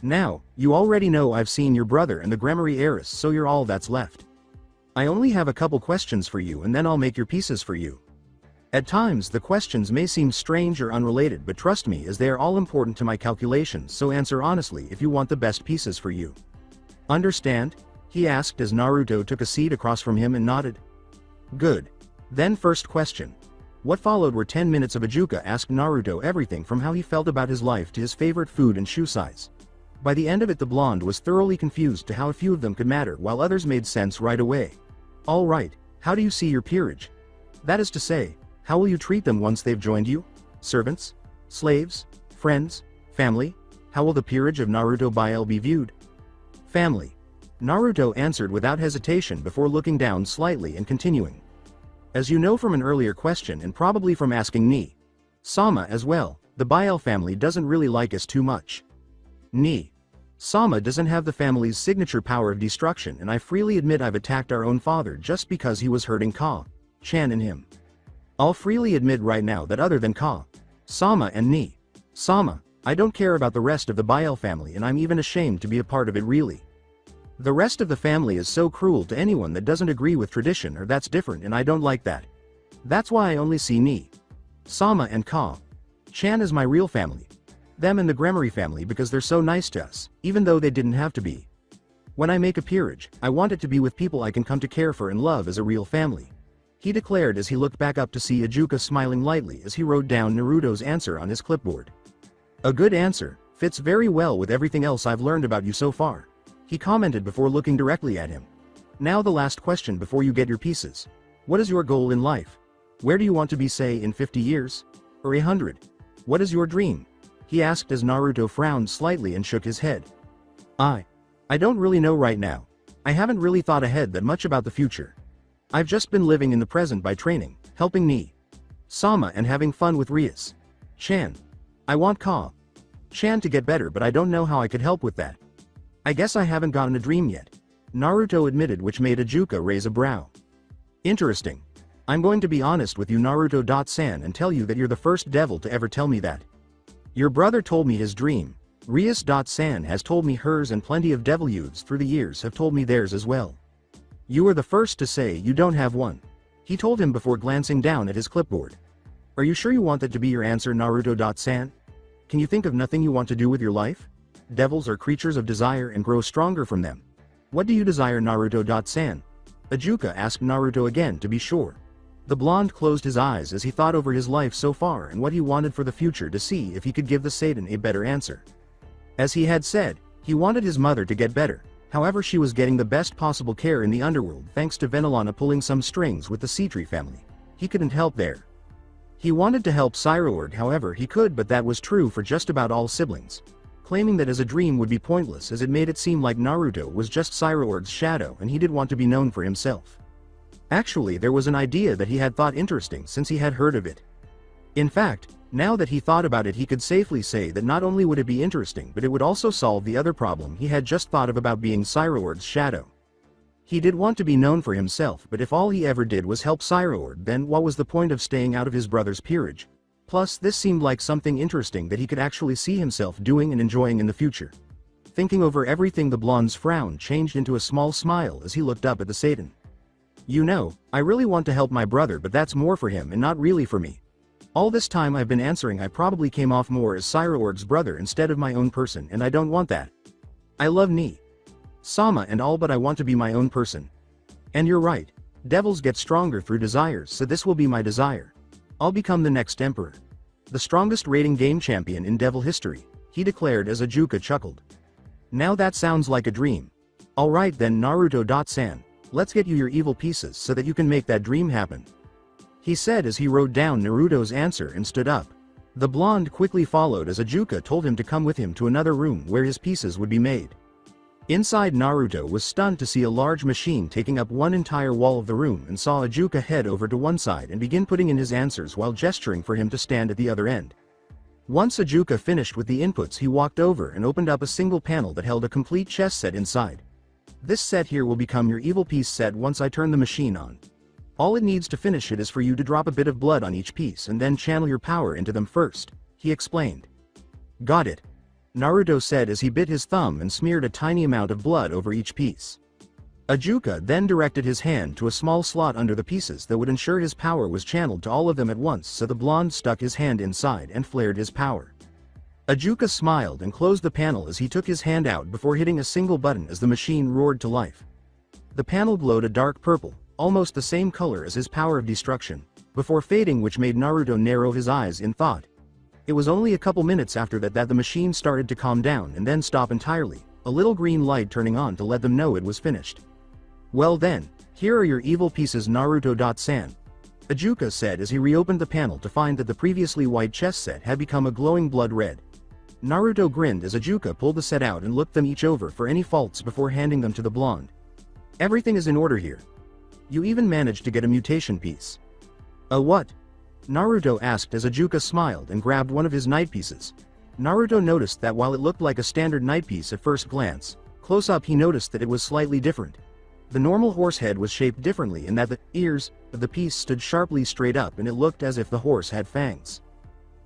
Now, you already know I've seen your brother and the Gremory heiress, so you're all that's left. I only have a couple questions for you and then I'll make your pieces for you. At times the questions may seem strange or unrelated, but trust me, as they are all important to my calculations, so answer honestly if you want the best pieces for you. Understand? He asked as Naruto took a seat across from him and nodded. Good. Then first question. What followed were 10 minutes of Ajuka asked Naruto everything from how he felt about his life to his favorite food and shoe size. By the end of it, the blonde was thoroughly confused to how a few of them could matter while others made sense right away. All right, how do you see your peerage? That is to say, how will you treat them once they've joined you? Servants? Slaves? Friends? Family? How will the peerage of Naruto Biel be viewed? Family. Naruto answered without hesitation before looking down slightly and continuing. As you know from an earlier question and probably from asking Ni, Sama as well, the Biel family doesn't really like us too much. Ni. Sama doesn't have the family's signature power of destruction, and I freely admit I've attacked our own father just because he was hurting Chan and him. I'll freely admit right now that other than Sama and Ni, Sama, I don't care about the rest of the Biel family, and I'm even ashamed to be a part of it really. The rest of the family is so cruel to anyone that doesn't agree with tradition or that's different, and I don't like that. That's why I only see Ni, Sama and Chan as my real family. Them and the Gremory family because they're so nice to us, even though they didn't have to be. When I make a peerage, I want it to be with people I can come to care for and love as a real family. He declared as he looked back up to see Ajuka smiling lightly as he wrote down Naruto's answer on his clipboard. A good answer, fits very well with everything else I've learned about you so far. He commented before looking directly at him. Now the last question before you get your pieces. What is your goal in life? Where do you want to be, say, in 50 years? Or 100? What is your dream? He asked as Naruto frowned slightly and shook his head. I don't really know right now. I haven't really thought ahead that much about the future. I've just been living in the present by training, helping Ni, Sama and having fun with Rias. Chan. I want Chan to get better, but I don't know how I could help with that. I guess I haven't gotten a dream yet. Naruto admitted, which made Ajuka raise a brow. Interesting. I'm going to be honest with you, Naruto-san, and tell you that you're the first devil to ever tell me that. Your brother told me his dream. Rias-san has told me hers, and plenty of devil youths through the years have told me theirs as well. You are the first to say you don't have one. He told him before glancing down at his clipboard. Are you sure you want that to be your answer, Naruto-san? Can you think of nothing you want to do with your life? Devils are creatures of desire and grow stronger from them. What do you desire, Naruto-san? Ajuka asked Naruto again to be sure. The blonde closed his eyes as he thought over his life so far and what he wanted for the future to see if he could give the Satan a better answer. As he had said, he wanted his mother to get better, however she was getting the best possible care in the underworld thanks to Venelana pulling some strings with the Citri family. He couldn't help there. He wanted to help Sairaorg, however he could, but that was true for just about all siblings. Claiming that as a dream would be pointless as it made it seem like Naruto was just Sairaorg's shadow and he did want to be known for himself. Actually, there was an idea that he had thought interesting since he had heard of it. In fact, now that he thought about it, he could safely say that not only would it be interesting, but it would also solve the other problem he had just thought of about being Sairaorg's shadow. He did want to be known for himself, but if all he ever did was help Sairaorg, then what was the point of staying out of his brother's peerage? Plus, this seemed like something interesting that he could actually see himself doing and enjoying in the future. Thinking over everything, the blonde's frown changed into a small smile as he looked up at the Satan. You know, I really want to help my brother, but that's more for him and not really for me. All this time I've been answering, I probably came off more as Sairaorg's brother instead of my own person, and I don't want that. I love Ni, Sama and all, but I want to be my own person. And you're right. Devils get stronger through desires, so this will be my desire. I'll become the next emperor. The strongest rating game champion in devil history, he declared as Ajuka chuckled. Now that sounds like a dream. Alright then, Naruto-san, let's get you your evil pieces so that you can make that dream happen. He said as he wrote down Naruto's answer and stood up. The blonde quickly followed as Ajuka told him to come with him to another room where his pieces would be made. Inside, Naruto was stunned to see a large machine taking up one entire wall of the room and saw Ajuka head over to one side and begin putting in his answers while gesturing for him to stand at the other end. Once Ajuka finished with the inputs, he walked over and opened up a single panel that held a complete chess set inside. This set here will become your evil piece set once I turn the machine on. All it needs to finish it is for you to drop a bit of blood on each piece and then channel your power into them first, he explained. Got it. Naruto said as he bit his thumb and smeared a tiny amount of blood over each piece. Ajuka then directed his hand to a small slot under the pieces that would ensure his power was channeled to all of them at once, so the blonde stuck his hand inside and flared his power. Ajuka smiled and closed the panel as he took his hand out before hitting a single button as the machine roared to life. The panel glowed a dark purple, almost the same color as his power of destruction, before fading, which made Naruto narrow his eyes in thought. It was only a couple minutes after that the machine started to calm down and then stop entirely, a little green light turning on to let them know it was finished. Well then, here are your evil pieces, Naruto-san, Ajuka said as he reopened the panel to find that the previously white chess set had become a glowing blood red. Naruto grinned as Ajuka pulled the set out and looked them each over for any faults before handing them to the blonde. Everything is in order here. You even managed to get a mutation piece. A what? Naruto asked as Ajuka smiled and grabbed one of his knight pieces. Naruto noticed that while it looked like a standard knight piece at first glance, close up he noticed that it was slightly different. The normal horse head was shaped differently in that the ears of the piece stood sharply straight up and it looked as if the horse had fangs.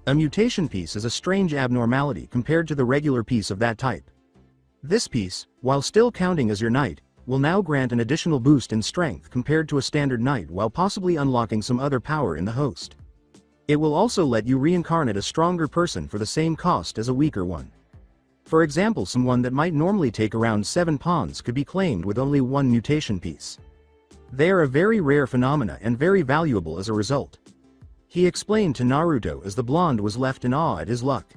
A mutation piece is a strange abnormality compared to the regular piece of that type. This piece, while still counting as your knight, will now grant an additional boost in strength compared to a standard knight while possibly unlocking some other power in the host. It will also let you reincarnate a stronger person for the same cost as a weaker one. For example, someone that might normally take around 7 pawns could be claimed with only 1 mutation piece. They are a very rare phenomena and very valuable as a result. He explained to Naruto as the blonde was left in awe at his luck.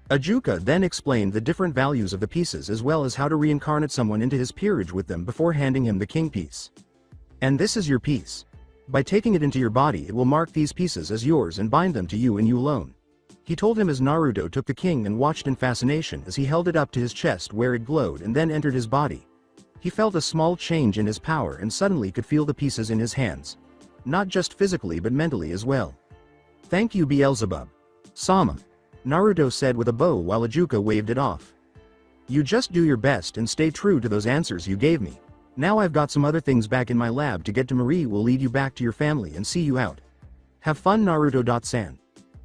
Ajuka then explained the different values of the pieces as well as how to reincarnate someone into his peerage with them before handing him the king piece. And this is your piece. By taking it into your body, it will mark these pieces as yours and bind them to you and you alone. He told him as Naruto took the king and watched in fascination as he held it up to his chest where it glowed and then entered his body. He felt a small change in his power and suddenly could feel the pieces in his hands. Not just physically but mentally as well. Thank you, Beelzebub. Sama. Naruto said with a bow while Ajuka waved it off. You just do your best and stay true to those answers you gave me. Now I've got some other things back in my lab to get to. Marie will lead you back to your family and see you out. Have fun, Naruto-san.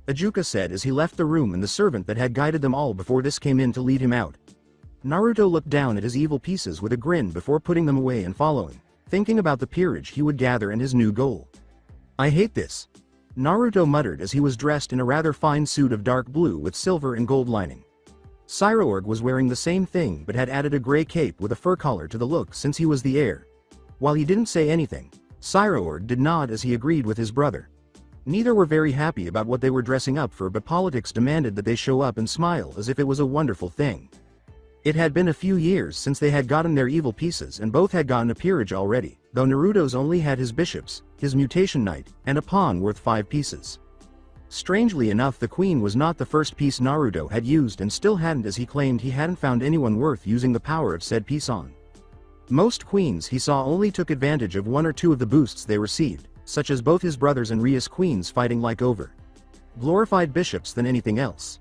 Ajuka said as he left the room, and the servant that had guided them all before this came in to lead him out. Naruto looked down at his evil pieces with a grin before putting them away and following, thinking about the peerage he would gather and his new goal. I hate this. Naruto muttered as he was dressed in a rather fine suit of dark blue with silver and gold lining. Sairaorg was wearing the same thing but had added a gray cape with a fur collar to the look since he was the heir. While he didn't say anything, Sairaorg did nod as he agreed with his brother. Neither were very happy about what they were dressing up for, but politics demanded that they show up and smile as if it was a wonderful thing. It had been a few years since they had gotten their evil pieces, and both had gotten a peerage already, though Naruto's only had his bishops, his mutation knight, and a pawn worth 5 pieces. Strangely enough, the queen was not the first piece Naruto had used and still hadn't, as he claimed he hadn't found anyone worth using the power of said piece on. Most queens he saw only took advantage of 1 or 2 of the boosts they received, such as both his brothers and Rias queens fighting like over glorified bishops than anything else.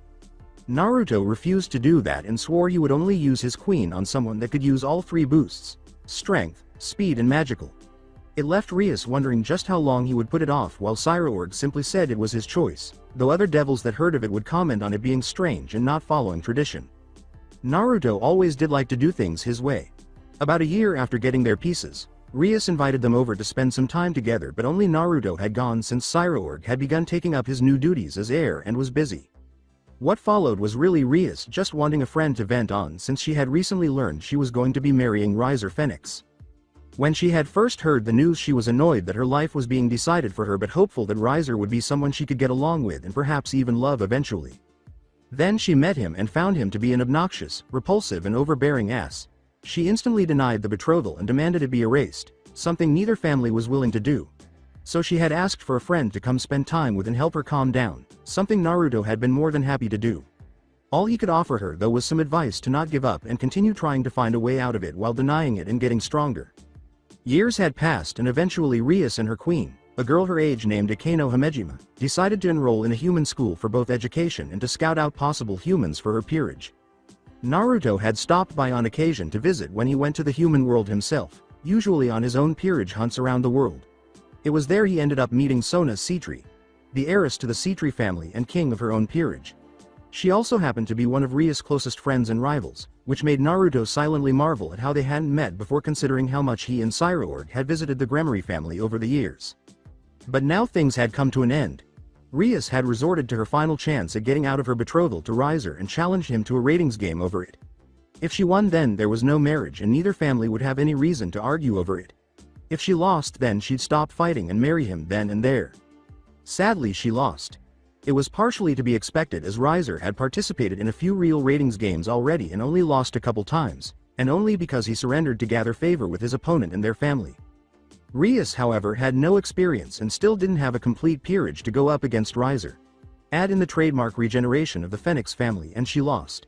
Naruto refused to do that and swore he would only use his queen on someone that could use all 3 boosts: strength, speed and magical. It left Rias wondering just how long he would put it off, while Sairaorg simply said it was his choice, though other devils that heard of it would comment on it being strange and not following tradition. Naruto always did like to do things his way. About a year after getting their pieces, Rias invited them over to spend some time together, but only Naruto had gone since Sairaorg had begun taking up his new duties as heir and was busy. What followed was really Rias just wanting a friend to vent on, since she had recently learned she was going to be marrying Riser Phoenix. When she had first heard the news, she was annoyed that her life was being decided for her, but hopeful that Riser would be someone she could get along with and perhaps even love eventually. Then she met him and found him to be an obnoxious, repulsive and overbearing ass. She instantly denied the betrothal and demanded it be erased, something neither family was willing to do. So she had asked for a friend to come spend time with and help her calm down, something Naruto had been more than happy to do. All he could offer her though was some advice to not give up and continue trying to find a way out of it while denying it and getting stronger. Years had passed and eventually Rias and her queen, a girl her age named Akeno Hamejima, decided to enroll in a human school for both education and to scout out possible humans for her peerage. Naruto had stopped by on occasion to visit when he went to the human world himself, usually on his own peerage hunts around the world. It was there he ended up meeting Sona Sitri, the heiress to the Sitri family and king of her own peerage. She also happened to be one of Rias' closest friends and rivals, which made Naruto silently marvel at how they hadn't met before, considering how much he and Sairaorg had visited the Gremory family over the years. But now things had come to an end. Rias had resorted to her final chance at getting out of her betrothal to Riser and challenged him to a ratings game over it. If she won, then there was no marriage and neither family would have any reason to argue over it. If she lost, then she'd stop fighting and marry him then and there. Sadly, she lost. It was partially to be expected, as Riser had participated in a few real ratings games already and only lost a couple times, and only because he surrendered to gather favor with his opponent and their family. Rias, however, had no experience and still didn't have a complete peerage to go up against Riser. Add in the trademark regeneration of the Phoenix family and she lost.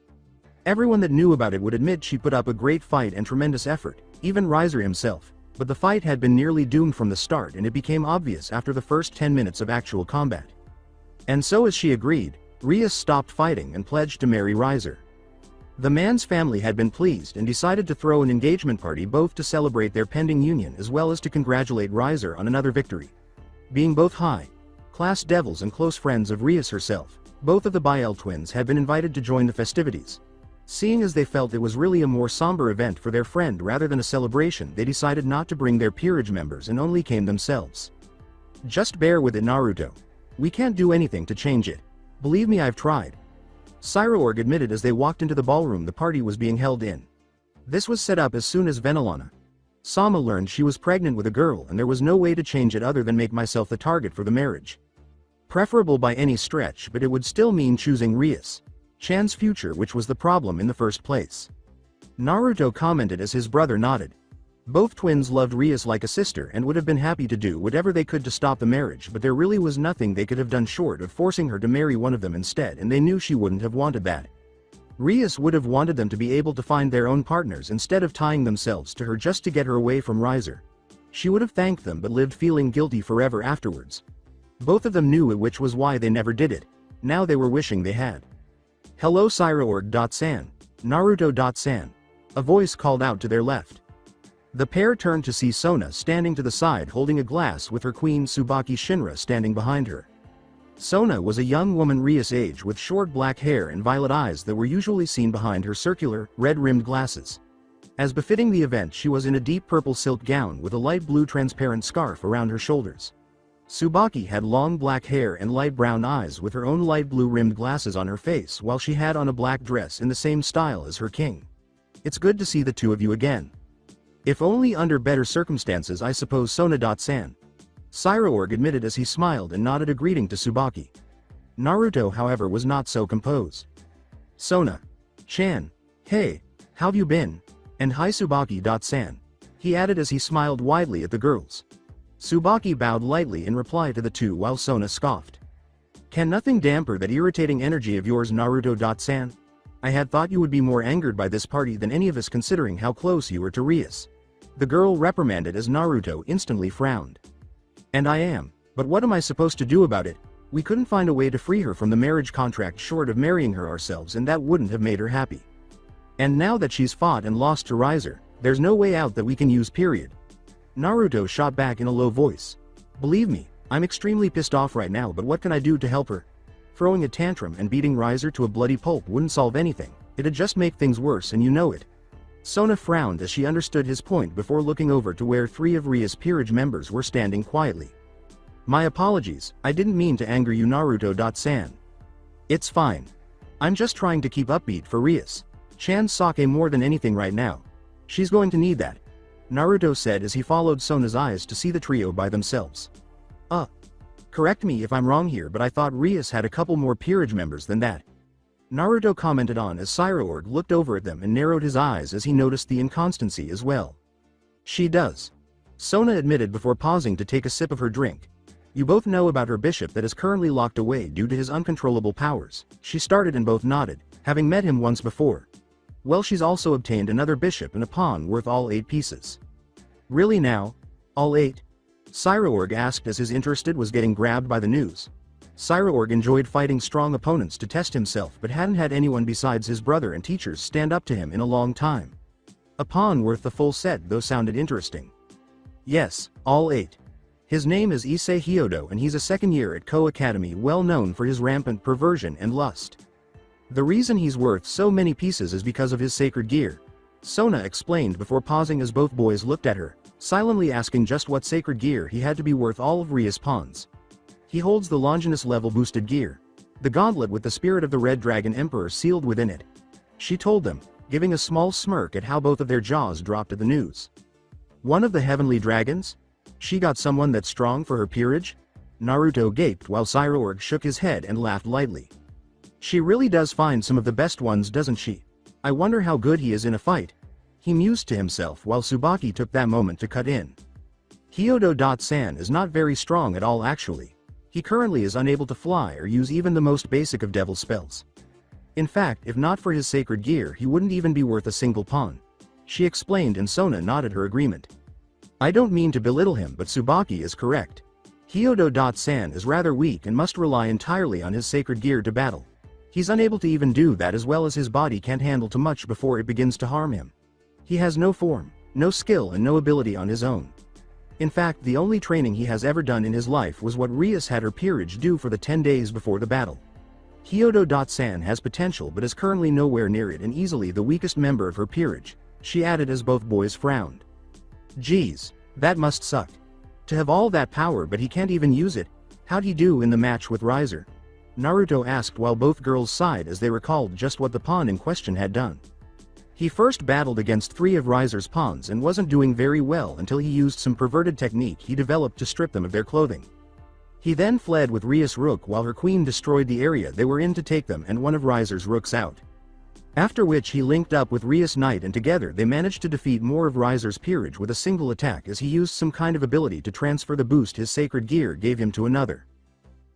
Everyone that knew about it would admit she put up a great fight and tremendous effort, even Riser himself, but the fight had been nearly doomed from the start, and it became obvious after the first 10 minutes of actual combat. And so, as she agreed, Rias stopped fighting and pledged to marry Riser. The man's family had been pleased and decided to throw an engagement party, both to celebrate their pending union as well as to congratulate Riser on another victory. Being both high-class devils and close friends of Rias herself, both of the Biel twins had been invited to join the festivities. Seeing as they felt it was really a more somber event for their friend rather than a celebration, they decided not to bring their peerage members and only came themselves. Just bear with it, Naruto. We can't do anything to change it. Believe me, I've tried. Sairaorg admitted as they walked into the ballroom the party was being held in. This was set up as soon as Venelana Sama learned she was pregnant with a girl, and there was no way to change it other than make myself the target for the marriage. Preferable by any stretch, but it would still mean choosing Rias Chan's future, which was the problem in the first place. Naruto commented as his brother nodded. Both twins loved Rias like a sister and would have been happy to do whatever they could to stop the marriage, but there really was nothing they could have done short of forcing her to marry one of them instead, and they knew she wouldn't have wanted that. Rias would have wanted them to be able to find their own partners instead of tying themselves to her just to get her away from Riser. She would have thanked them but lived feeling guilty forever afterwards. Both of them knew it, which was why they never did it. Now they were wishing they had. Hello Sairaorg.san. Naruto.san. A voice called out to their left. The pair turned to see Sona standing to the side holding a glass with her queen Tsubaki Shinra standing behind her. Sona was a young woman Rias' age with short black hair and violet eyes that were usually seen behind her circular, red-rimmed glasses. As befitting the event, she was in a deep purple silk gown with a light blue transparent scarf around her shoulders. Tsubaki had long black hair and light brown eyes with her own light blue rimmed glasses on her face, while she had on a black dress in the same style as her king. It's good to see the two of you again. If only under better circumstances, I suppose. Sona.san. Sairaorg admitted as he smiled and nodded a greeting to Tsubaki. Naruto, however, was not so composed. Sona-chan. Hey, how've you been? And hi Tsubaki.san. He added as he smiled widely at the girls. Tsubaki bowed lightly in reply to the two while Sona scoffed. Can nothing damper that irritating energy of yours, Naruto.san? I had thought you would be more angered by this party than any of us, considering how close you were to Rias. The girl reprimanded as Naruto instantly frowned. And I am, but what am I supposed to do about it? We couldn't find a way to free her from the marriage contract short of marrying her ourselves, and that wouldn't have made her happy. And now that she's fought and lost to Riser, there's no way out that we can use, period. Naruto shot back in a low voice. Believe me, I'm extremely pissed off right now, but what can I do to help her? Throwing a tantrum and beating Riser to a bloody pulp wouldn't solve anything. It'd just make things worse, and you know it. Sona frowned as she understood his point before looking over to where three of Rias' peerage members were standing quietly. My apologies, I didn't mean to anger you, Naruto.san. It's fine. I'm just trying to keep upbeat for Rias Chan's sake more than anything right now. She's going to need that, Naruto said as he followed Sona's eyes to see the trio by themselves. Correct me if I'm wrong here, but I thought Rias had a couple more peerage members than that. Naruto commented on as Sairaorg looked over at them and narrowed his eyes as he noticed the inconstancy as well. She does, Sona admitted before pausing to take a sip of her drink. You both know about her bishop that is currently locked away due to his uncontrollable powers. She started and both nodded, having met him once before. Well, she's also obtained another bishop and a pawn worth all 8 pieces. Really now? All 8? Sairaorg asked as his interest was getting grabbed by the news. Sairaorg enjoyed fighting strong opponents to test himself, but hadn't had anyone besides his brother and teachers stand up to him in a long time. A pawn worth the full set though sounded interesting. Yes, all 8. His name is Issei Hyodo and he's a second year at Ko Academy, well known for his rampant perversion and lust. The reason he's worth so many pieces is because of his sacred gear, Sona explained before pausing as both boys looked at her, silently asking just what sacred gear he had to be worth all of Rias' pawns. He holds the Longinus level boosted gear, the gauntlet with the spirit of the Red Dragon Emperor sealed within it. She told them, giving a small smirk at how both of their jaws dropped at the news. One of the heavenly dragons? She got someone that's strong for her peerage? Naruto gaped while Sairaorg shook his head and laughed lightly. She really does find some of the best ones, doesn't she? I wonder how good he is in a fight. He mused to himself while Tsubaki took that moment to cut in. Hyodo.san is not very strong at all actually. He currently is unable to fly or use even the most basic of devil spells. In fact, if not for his sacred gear, he wouldn't even be worth a single pawn. She explained and Sona nodded her agreement. I don't mean to belittle him, but Tsubaki is correct. Hyodo.san is rather weak and must rely entirely on his sacred gear to battle. He's unable to even do that, as well as his body can't handle too much before it begins to harm him. He has no form, no skill and no ability on his own. In fact, the only training he has ever done in his life was what Rias had her peerage do for the 10 days before the battle. Hyodo.san has potential but is currently nowhere near it and easily the weakest member of her peerage, she added as both boys frowned. Geez, that must suck. To have all that power but he can't even use it. How'd he do in the match with Riser? Naruto asked while both girls sighed as they recalled just what the pawn in question had done. He first battled against 3 of Riser's pawns and wasn't doing very well until he used some perverted technique he developed to strip them of their clothing. He then fled with Rias Rook while her queen destroyed the area they were in to take them and one of Riser's rooks out. After which he linked up with Rias Knight and together they managed to defeat more of Riser's peerage with a single attack as he used some kind of ability to transfer the boost his sacred gear gave him to another.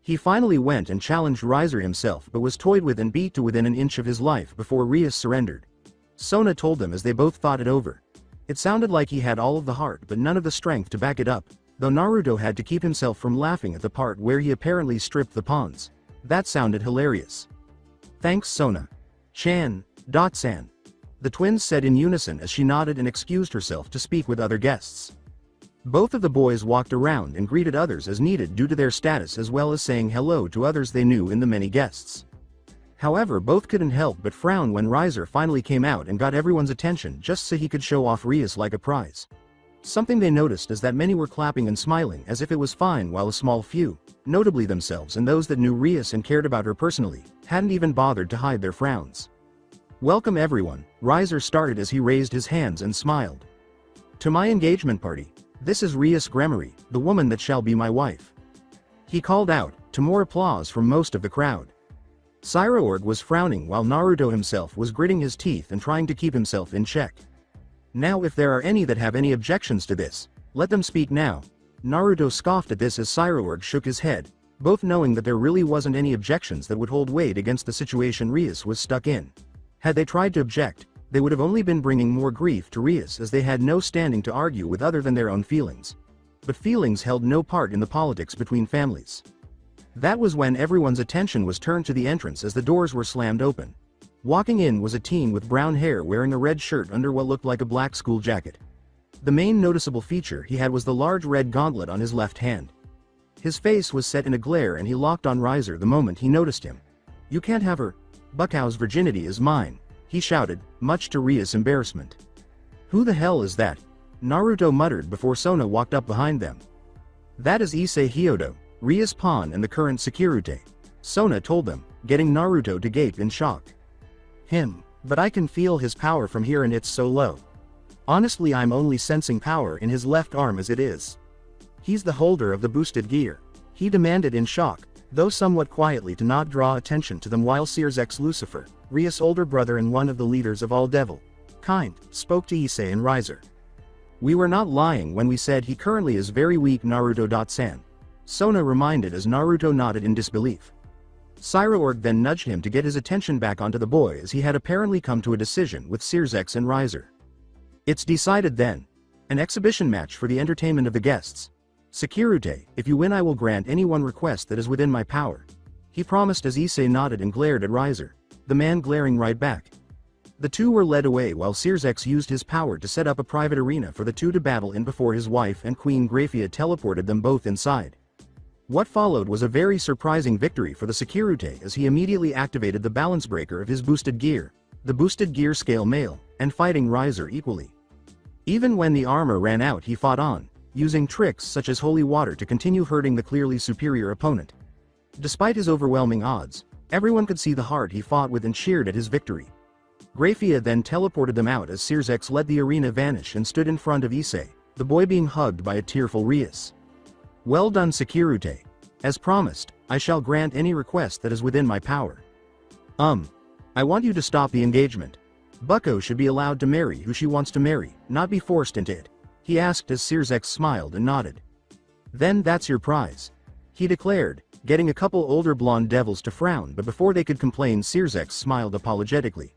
He finally went and challenged Riser himself but was toyed with and beat to within an inch of his life before Rias surrendered. Sona told them as they both thought it over. It sounded like he had all of the heart but none of the strength to back it up, though Naruto had to keep himself from laughing at the part where he apparently stripped the pawns. That sounded hilarious. Thanks Sona. Chan, San. The twins said in unison as she nodded and excused herself to speak with other guests. Both of the boys walked around and greeted others as needed due to their status as well as saying hello to others they knew in the many guests. However, both couldn't help but frown when Riser finally came out and got everyone's attention just so he could show off Rias like a prize. Something they noticed is that many were clapping and smiling as if it was fine while a small few, notably themselves and those that knew Rias and cared about her personally, hadn't even bothered to hide their frowns. Welcome everyone, Riser started as he raised his hands and smiled. To my engagement party. This is Rias Gremory, the woman that shall be my wife. He called out, to more applause from most of the crowd. Sairaorg was frowning while Naruto himself was gritting his teeth and trying to keep himself in check. Now if there are any that have any objections to this, let them speak now. Naruto scoffed at this as Sairaorg shook his head, both knowing that there really wasn't any objections that would hold weight against the situation Rias was stuck in. Had they tried to object, they would have only been bringing more grief to Rias as they had no standing to argue with other than their own feelings. But feelings held no part in the politics between families. That was when everyone's attention was turned to the entrance as the doors were slammed open. Walking in was a teen with brown hair wearing a red shirt under what looked like a black school jacket. The main noticeable feature he had was the large red gauntlet on his left hand. His face was set in a glare and he locked on Riser the moment he noticed him. You can't have her. Buckow's virginity is mine, he shouted, much to Rias' embarrassment. Who the hell is that? Naruto muttered before Sona walked up behind them. That is Issei Hyodo, Rias' pawn and the current Securite. Sona told them, getting Naruto to gape in shock. But I can feel his power from here and it's so low. Honestly, I'm only sensing power in his left arm as it is. He's the holder of the boosted gear. He demanded in shock, though somewhat quietly to not draw attention to them while Seer's ex-Lucifer, Rias' older brother and one of the leaders of all devil kind, spoke to Issei and Riser. We were not lying when we said he currently is very weak Naruto-san. Sona reminded as Naruto nodded in disbelief. Sairaorg then nudged him to get his attention back onto the boy as he had apparently come to a decision with Seer's ex and Riser. It's decided then. An exhibition match for the entertainment of the guests. Securite, if you win I will grant any one request that is within my power. He promised as Issei nodded and glared at Riser, the man glaring right back. The two were led away while Seer's ex used his power to set up a private arena for the two to battle in before his wife and Queen Grafia teleported them both inside. What followed was a very surprising victory for the Securite as he immediately activated the balance breaker of his boosted gear, the boosted gear scale male, and fighting Riser equally. Even when the armor ran out he fought on, using tricks such as holy water to continue hurting the clearly superior opponent. Despite his overwhelming odds, everyone could see the heart he fought with and cheered at his victory. Grafia then teleported them out as Seer's ex let the arena vanish and stood in front of Issei, the boy being hugged by a tearful Rias. Well done Securite. As promised, I shall grant any request that is within my power. I want you to stop the engagement. Bucko should be allowed to marry who she wants to marry, not be forced into it, he asked as Seer's ex smiled and nodded. Then that's your prize, he declared, getting a couple older blonde devils to frown but before they could complain Seer's ex smiled apologetically.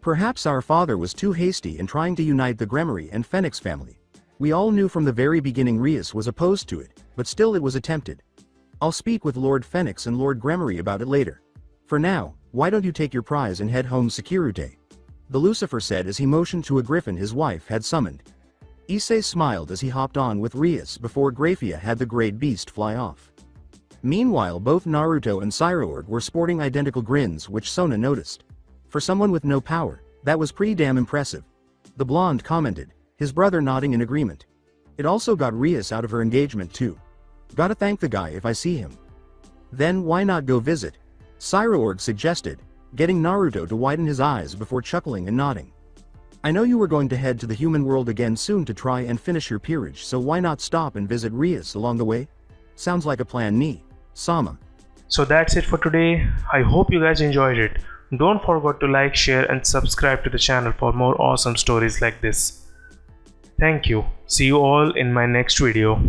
Perhaps our father was too hasty in trying to unite the Gremory and Phoenix family. We all knew from the very beginning Rias was opposed to it, but still it was attempted. I'll speak with Lord Phoenix and Lord Gremory about it later. For now, why don't you take your prize and head home Securite? The Lucifer said as he motioned to a griffin his wife had summoned. Issei smiled as he hopped on with Rias before Grafia had the great beast fly off. Meanwhile both Naruto and Sairaorg were sporting identical grins which Sona noticed. For someone with no power, that was pretty damn impressive. The blonde commented, his brother nodding in agreement. It also got Rias out of her engagement too. Gotta thank the guy if I see him. Then why not go visit? Sairaorg suggested, getting Naruto to widen his eyes before chuckling and nodding. I know you were going to head to the human world again soon to try and finish your peerage, so why not stop and visit Rias along the way? Sounds like a plan me, Sama. So that's it for today. I hope you guys enjoyed it. Don't forget to like, share and subscribe to the channel for more awesome stories like this. Thank you. See you all in my next video.